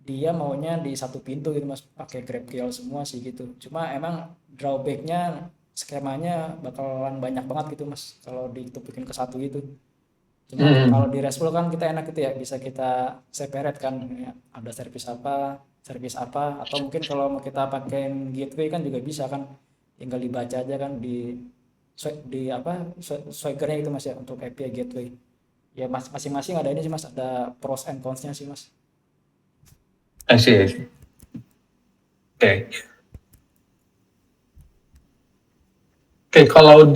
dia maunya di satu pintu gitu, Mas, pakai GraphQL semua sih gitu. Cuma emang drawbacknya skemanya bakalan banyak banget gitu, Mas, kalau ditutupikin ke satu itu. Cuma kalau Hmm. di RESTful kan kita enak gitu ya, bisa kita separate kan ya, ada service apa, atau mungkin kalau mau kita pakai gateway kan juga bisa kan, tinggal dibaca aja kan di apa swaggernya gitu, Mas, ya, untuk API gateway. Ya masing-masing ada ini sih, Mas, ada pros and cons-nya sih, Mas. I see, I see. Oke. Oke, kalau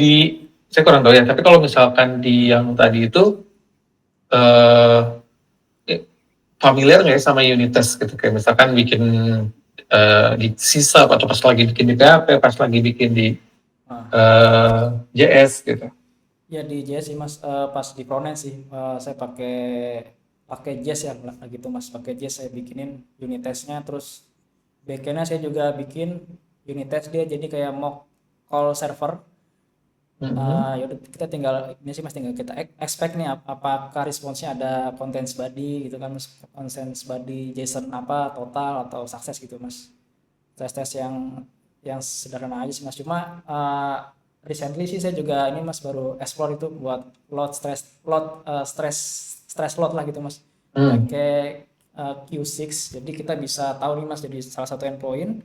saya kurang tahu ya, tapi kalau misalkan di yang tadi itu, eh, familiar nggak ya sama unit test gitu? Kayak misalkan bikin di sisa atau pas lagi bikin di PHP, pas lagi bikin di Nah, JS gitu. ya di JS sih, Mas. Pas di frontend sih, saya pakai pakai JS ya gitu, Mas. Pakai JS saya bikinin unit testnya, terus backendnya saya juga bikin unit test dia jadi kayak mock call server. Mhm. Ya udah kita tinggal ini sih, Mas, tinggal kita expect nih apakah responsnya ada contents body gitu kan, Mas. Contents body JSON apa total atau sukses gitu, Mas. Tes-tes yang sederhana aja sih, Mas. Cuma recently sih saya juga ini, Mas, baru explore itu buat stress load lah gitu, Mas. Hmm. Pakai Q6, jadi kita bisa tahu nih, Mas, jadi salah satu endpoint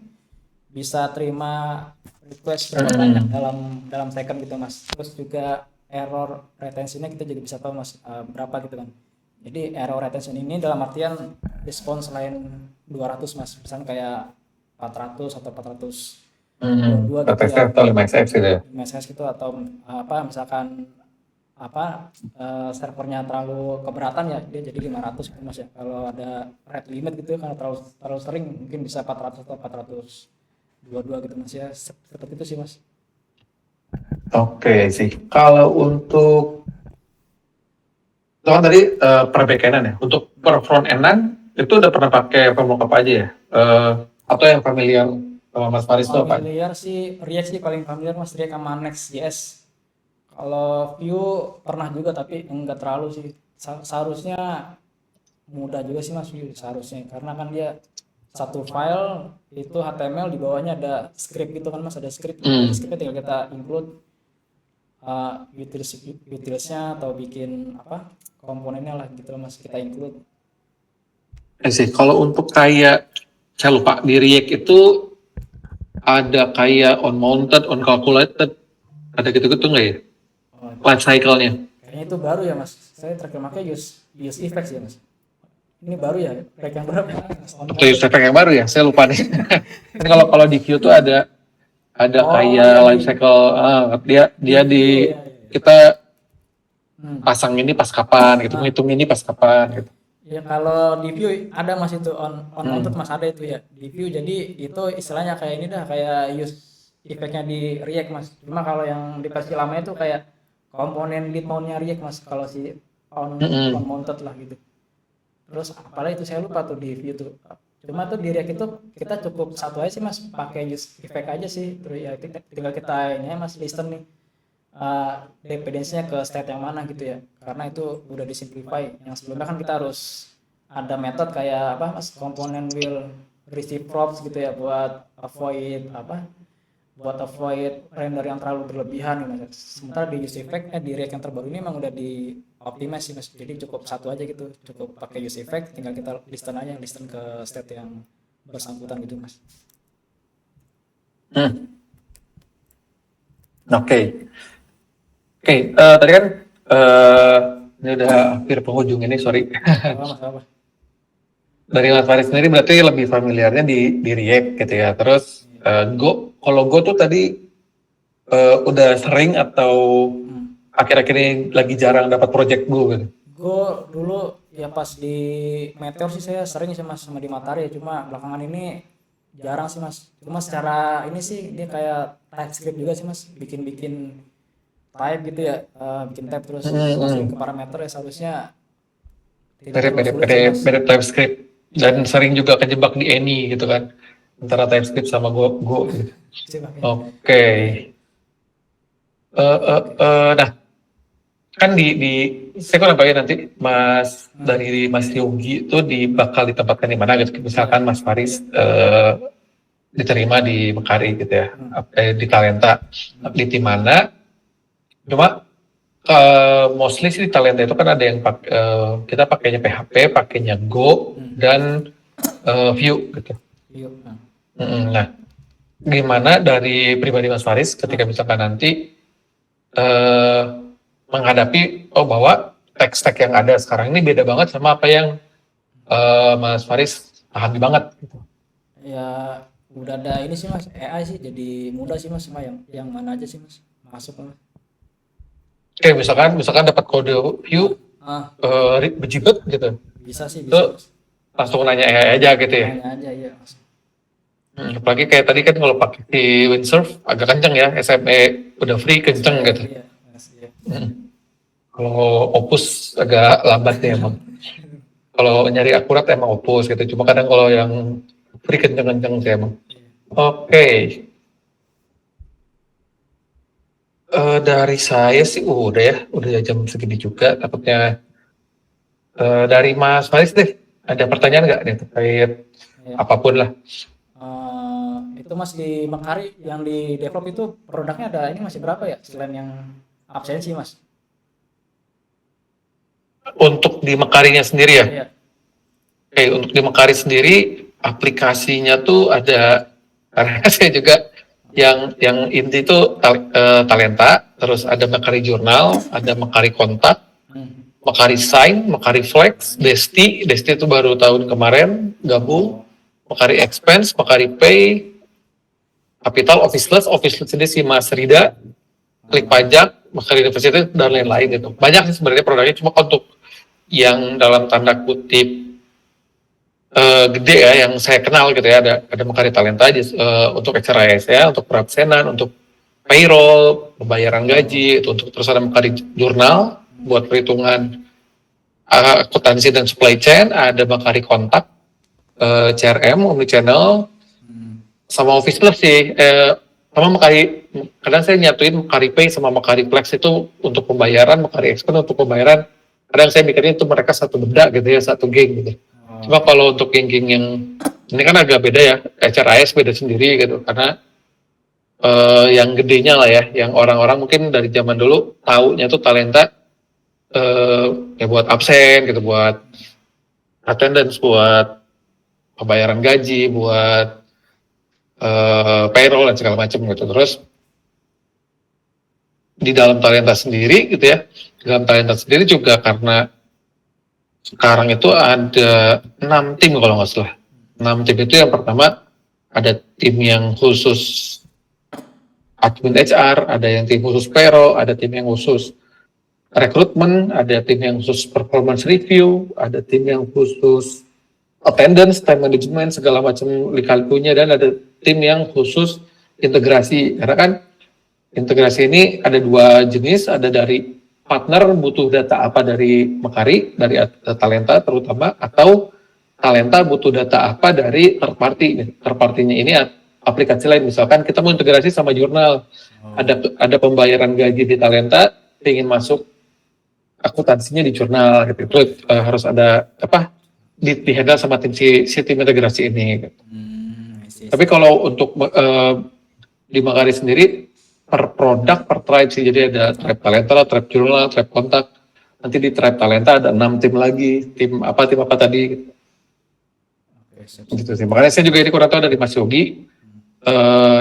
bisa terima request berapa banyak Hmm. dalam dalam second gitu, Mas. Terus juga error retentionnya kita juga bisa tahu, Mas, berapa gitu kan. Jadi error retention ini dalam artian respons selain 200, Mas, misalnya kayak 400 atau 422 gitu ya, PTC atau 5XX gitu ya. MSS gitu, atau apa misalkan apa servernya terlalu keberatan ya dia jadi 500 gitu, Mas, ya. Kalau ada rate limit gitu ya, karena terlalu terlalu sering mungkin bisa 400 atau 422 gitu, Mas, ya. Seperti itu sih, Mas. Oke sih. Kalau untuk itu kan tadi per backendan ya. Untuk per front endan itu udah pernah pakai framework apa aja ya? Atau yang familiar sama Mas Faris itu apa? Familiar sih React sih paling familiar, Mas. React sama Next.js. Kalau Vue pernah juga tapi enggak terlalu sih. Seharusnya mudah juga sih, Mas, Vue seharusnya, karena kan dia satu file itu HTML, di bawahnya ada script gitu kan, Mas, ada script, dari Hmm. scriptnya tinggal kita include utilsnya atau bikin apa komponennya lah gitu, Mas, kita include. Sih. Kalau untuk kayak saya lupa di React itu ada kayak on mounted, on calculated, ada gitu-gitu nggak ya? Oh, Life cycle-nya. kayaknya itu baru ya, Mas. Saya terakhir pakai use effects ya, Mas. Ini baru ya, track yang berapa, Mas? On Atau use mounted. effect yang baru ya? Saya lupa nih. Ini kalau kalau di Vue tuh ada Oh kayak ya, life cycle, dia di dia Vue di ya, ya, ya. kita Hmm. pasang ini pas kapan gitu, Ah, ngitung ini pas kapan gitu. ya kalau di Vue ada, Mas, itu on mounted, Hmm. Mas, ada itu ya di Vue. Jadi itu istilahnya kayak ini dah, kayak use effect-nya di React, Mas. Cuma kalau yang di versi lama itu kayak komponen lead mount-nya React, Mas, kalau si on Hmm. mounted lah gitu. Terus apalagi itu saya lupa tuh di Vue tuh. Cuma tuh di React itu kita cukup satu aja sih, Mas, pakai use effect aja sih. Terus ya tinggal kita ini ya, Mas, listen nih dependensinya ke state yang mana gitu ya, karena itu udah disimplify. Yang sebelumnya kan kita harus ada metode kayak apa, Mas, komponen will receive props gitu ya, buat avoid apa buat avoid render yang terlalu berlebihan gitu, Mas. Sementara di use effect di React yang terbaru ini emang udah di optimize sih Mas. Jadi cukup satu aja gitu, cukup pakai use effect, tinggal kita listen ke state yang bersangkutan gitu Mas. Oke. Tadi kan ini udah hampir penghujung ini, sorry. Apa? Dari Mas Faris sendiri berarti lebih familiarnya di React gitu ya. Terus kalau Go tuh tadi udah sering atau akhir-akhir ini lagi jarang dapat project Go gitu? Go dulu ya pas di Meteor sih saya sering sih Mas, sama di Matahari ya, cuma belakangan ini jarang sih Mas. Cuma secara ini sih dia kayak TypeScript juga sih Mas, bikin type gitu ya, bikin type terus masukin ke parameter ya, seharusnya tidak terlalu sulit sih Mas. Mirip TypeScript dan sering juga kejebak di any gitu kan, antara TypeScript sama Go gitu. Oke. Nah, kan saya kurang tahu ya nanti Mas dari Mas Yogi itu bakal ditempatkan di mana gitu. Misalkan Mas Faris diterima di Mekari gitu ya, di Talenta, di tim mana? Cuma mostly sih di Talenta itu kan ada yang kita pakainya PHP, pakainya Go dan Vue gitu. Nah, gimana dari pribadi Mas Faris ketika misalkan nanti menghadapi bahwa tech stack yang ada sekarang ini beda banget sama apa yang Mas Faris pahami banget gitu. Ya udah ada ini sih Mas, AI sih jadi mudah sih Mas, sama yang mana aja sih Mas masuk Mas. Oke, misalkan dapat kode Vue bejibet gitu. Bisa sih, bisa. Langsung nanya AI aja gitu ya. Nanya aja ya Mas. Apalagi kayak tadi kan kalau pakai di Windsurf agak kenceng ya, SME udah free kenceng gitu. Iya. Kalau Opus agak lambat ya emang. Kalau nyari akurat emang Opus gitu. Cuma kadang kalau yang free kenceng-kenceng sih emang. Oke. Dari saya sih udah jam segini juga. Takutnya dari Mas Faris deh, ada pertanyaan nggak nih terkait apapun lah. Itu Mas di Mekari yang di develop itu produknya ada ini masih berapa ya selain yang absensi Mas? Untuk di Mekarinya sendiri ya? Iya. Oke, untuk di Mekari sendiri aplikasinya tuh ada, karena saya juga yang inti itu Talenta, terus ada Mekari Jurnal, ada Mekari Kontak, Mekari Sign, Mekari Flex, Desti itu baru tahun kemarin gabung, Mekari Expense, Mekari Pay, Capital, Officeless ini si Mas Rida, Klik Pajak, Mekari University dan lain-lain gitu. Banyak sih sebenarnya produknya, cuma untuk yang dalam tanda kutip gede ya, yang saya kenal gitu ya, ada Mekari Talenta untuk HRIS ya, untuk perabsenan, untuk payroll, pembayaran gaji, itu untuk, terus ada Mekari Jurnal buat perhitungan akuntansi dan supply chain, ada Mekari Kontak, CRM, Omnichannel, sama Office Plus sih, sama Mekari, kadang saya nyatuin Mekari Pay sama Mekari Flex itu untuk pembayaran, Mekari Expense untuk pembayaran, kadang saya mikirnya itu mereka satu benda gitu ya, satu geng gitu. Cuma kalau untuk geng-geng yang ini kan agak beda ya, HRIS beda sendiri gitu, karena yang gedenya lah ya, yang orang-orang mungkin dari zaman dulu taunya tuh Talenta ya buat absen gitu, buat attendance, buat pembayaran gaji, buat payroll dan segala macam gitu. Terus di dalam Talenta sendiri gitu ya, dalam Talenta sendiri juga karena sekarang itu ada 6 tim kalau nggak salah. 6 tim itu yang pertama ada tim yang khusus admin HR, ada yang tim khusus payroll, ada tim yang khusus rekrutmen, ada tim yang khusus performance review, ada tim yang khusus attendance, time management, segala macam lika-likunya, dan ada tim yang khusus integrasi. Karena kan integrasi ini ada 2 jenis, ada dari partner butuh data apa dari Mekari, dari Talenta terutama, atau Talenta butuh data apa dari third party. Third party-nya ini aplikasi lain, misalkan kita mau integrasi sama jurnal, ada pembayaran gaji di Talenta, ingin masuk akuntansinya di jurnal gitu. Itu harus ada di handle sama tim si tim integrasi ini gitu. Tapi kalau untuk Di Makari sendiri per produk per tribe sih, jadi ada tribe talenta, tribe jurnal, tribe kontak. Nanti di tribe talenta ada 6 tim lagi, tim apa tadi Oke, siap, siap. gitu sih. Makanya saya juga ini kurang tahu dari Mas Yogi,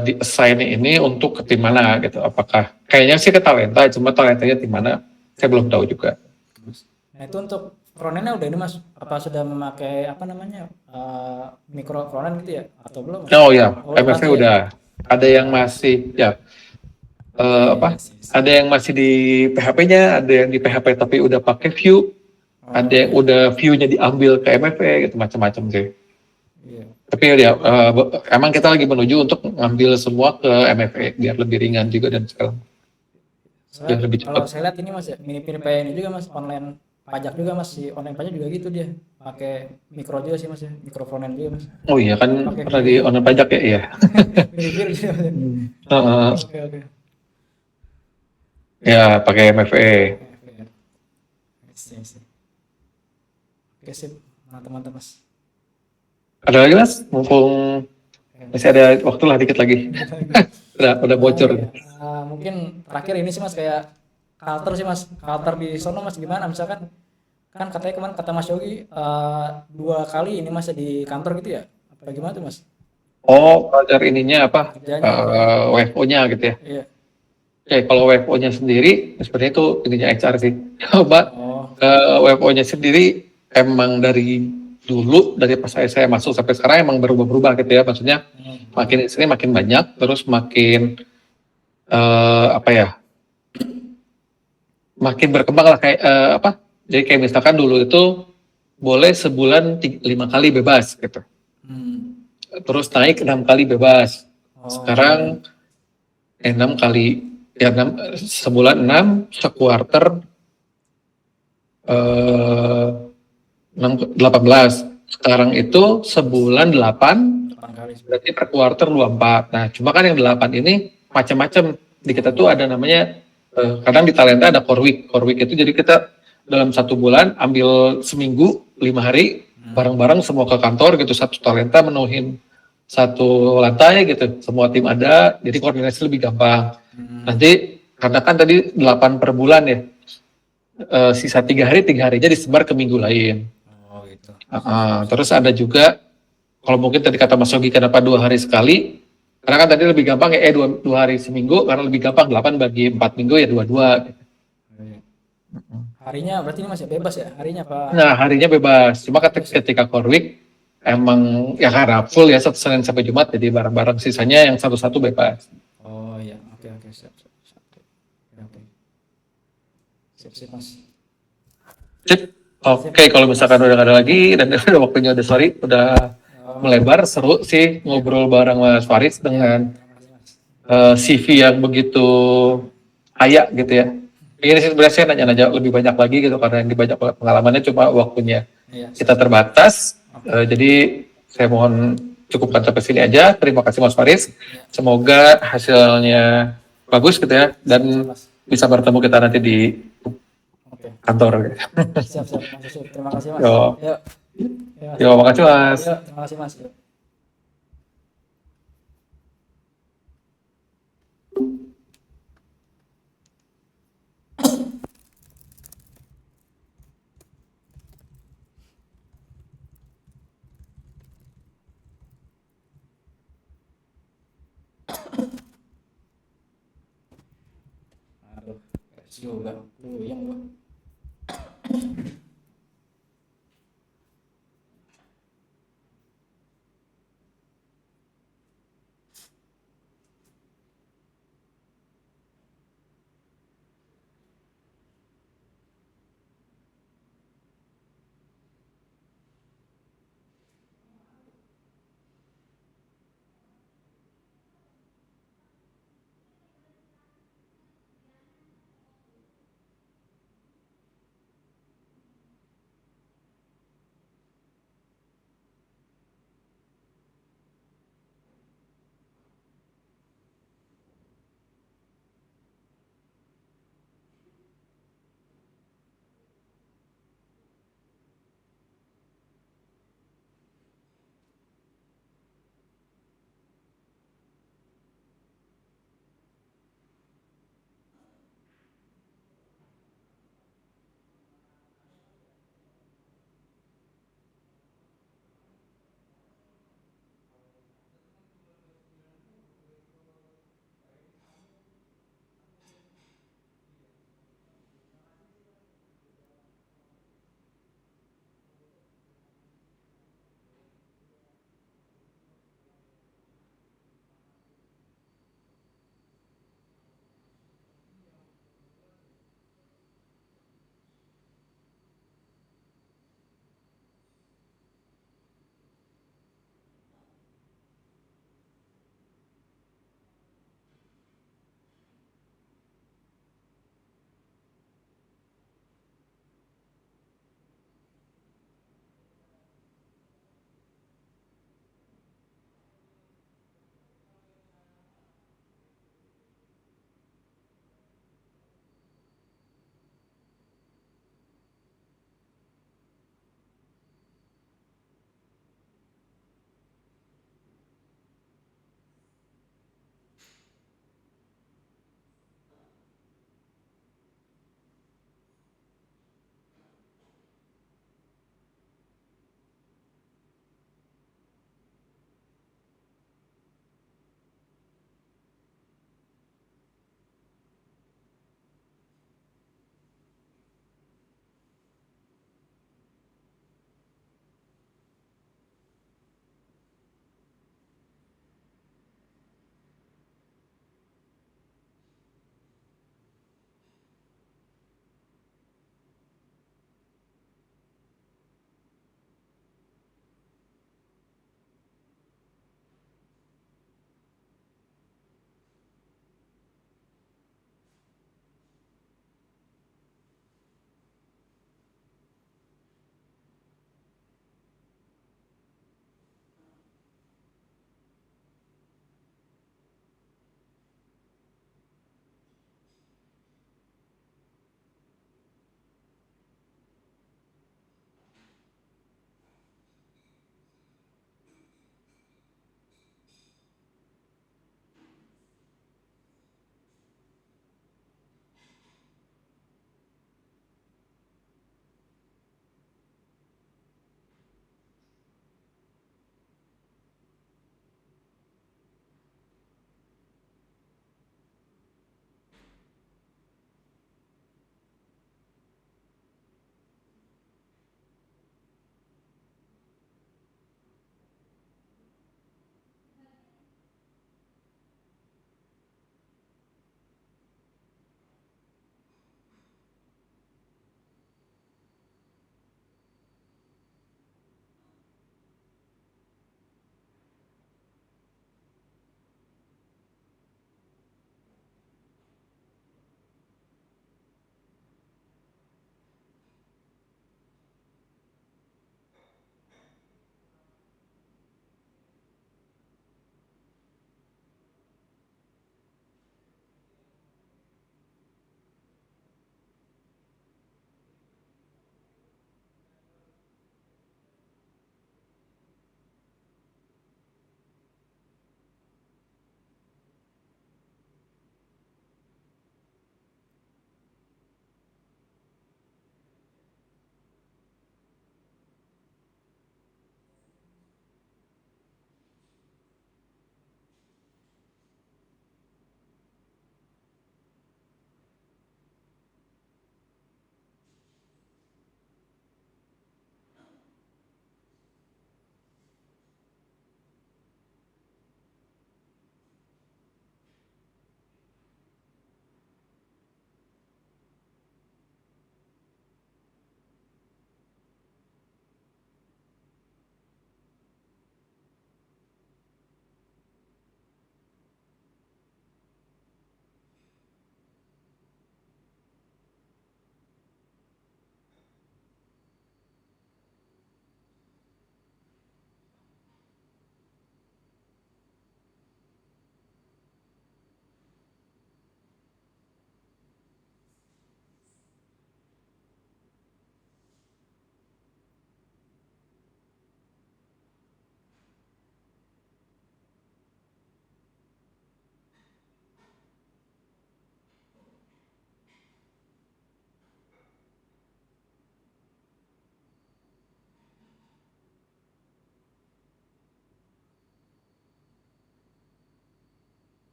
di assign ini untuk ke tim mana gitu. Apakah kayaknya sih ke talenta, cuma talentanya tim mana saya belum tahu juga. Nah, itu untuk frontend-nya udah ini Mas, apa sudah memakai apa namanya, micro frontend gitu ya? Atau belum Mas? Oh ya, Oh, udah MFA pasti ya? udah. Ada yang Ah, masih ya oke, apa? sip, sip. Ada yang masih di PHP-nya, ada yang di PHP tapi udah pakai Vue, ada Oh yang iya, udah Vue-nya diambil ke MFA gitu, macam-macam sih. iya. Tapi ya emang kita lagi menuju untuk ngambil semua ke MFA biar lebih ringan juga dan sekarang Soalnya biar lebih kalau cepat. saya lihat ini Mas ya, mirip-mirip kayak ini juga Mas, online pajak juga Mas, si online pajak juga gitu dia. Pakai mikro juga sih Mas ya, mikro frontend juga Mas. Oh iya kan Pakai pernah view di juga. online pajak ya, iya. Mirip-mirip juga Mas ya. Heeh. Oke, oke. Ya pakai MFA. Oke, oke. Sip, sip. Oke, sip. Mantap, mantap Mas. Ada lagi mas? Mumpung masih Oke. ada waktu lah dikit lagi. Dikit lagi. Udah bocor. Ini ya, mungkin terakhir ini sih Mas, kayak culture sih Mas. Culture di sono Mas gimana? Misalkan kan katanya kemarin kata Mas Yogi 2 kali ini Mas di kantor gitu ya? Apa gimana tuh Mas? Oh, culture ininya apa? Kerjanya iya. WFO-nya gitu ya. Iya. Oke, kalau WFO-nya sendiri, sebenarnya itu ininya HR sih. Coba Oh. WFO-nya sendiri emang dari dulu, dari pas saya masuk sampai sekarang emang berubah-berubah gitu ya. Maksudnya Hmm. makin sini makin banyak, terus makin apa ya, makin berkembang lah kayak apa? Jadi kayak misalkan dulu itu boleh sebulan 5 kali bebas gitu. Hmm. Terus naik 6 kali bebas. Oh iya. Sekarang 6 kali, ya 6, sebulan 6, sekuarter 18. Sekarang itu sebulan 8, 8 kali. berarti per kuarter 24. Nah, cuma kan yang 8 ini macam-macam. Di kita tuh ada namanya, kadang di talenta ada core week. Core week itu jadi kita dalam 1 bulan ambil seminggu 5 hari bareng-bareng semua ke kantor gitu, satu talenta menuhin satu lantai gitu, semua tim ada, jadi koordinasi lebih gampang. Hmm. Nanti karena kan tadi 8 per bulan ya, sisa 3 hari aja disebar ke minggu lain. Oh gitu. Siap, siap, siap. Terus ada juga, kalau mungkin tadi kata Mas Yogi kenapa 2 hari sekali, karena kan tadi lebih gampang ya, 2 hari seminggu, karena lebih gampang 8 bagi 4 minggu ya dua-dua. Iya. Harinya berarti ini masih bebas ya? Harinya Pak? Nah harinya bebas, cuma Bebas ya? ketika core week, emang ya karena full ya Sabtu Senin sampai Jumat, jadi bareng-bareng, sisanya yang satu-satu bebas. Oh iya, oke, oke, siap, siap, siap. Oke, oke. Siap, siap Mas. Sip. Siap, Oke, kalau Mas. misalkan udah gak ada lagi dan udah waktunya udah sorry, udah Oh, melebar, seru sih iya, ngobrol bareng Mas Faris iya. dengan Terima kasih Mas. CV yang begitu kaya gitu ya. Ini sih sebenarnya saya nanya-nanya lebih banyak lagi gitu karena yang dibanyak pengalamannya cuma waktunya Iya, siap, kita siap. terbatas. Oke. Jadi saya mohon cukupkan sampai sini aja. Terima kasih Mas Faris. Iya. Semoga hasilnya bagus gitu ya Siap, siap dan Mas. bisa bertemu kita nanti di Oke. kantor. Siap, siap Mas Yusuf. Terima kasih Mas. Yo, Yuk. Yuk Mas. yo, makasih Mas. Yuk, terima kasih Mas. Yuk. Aduh, guys juga. Puyeng gua.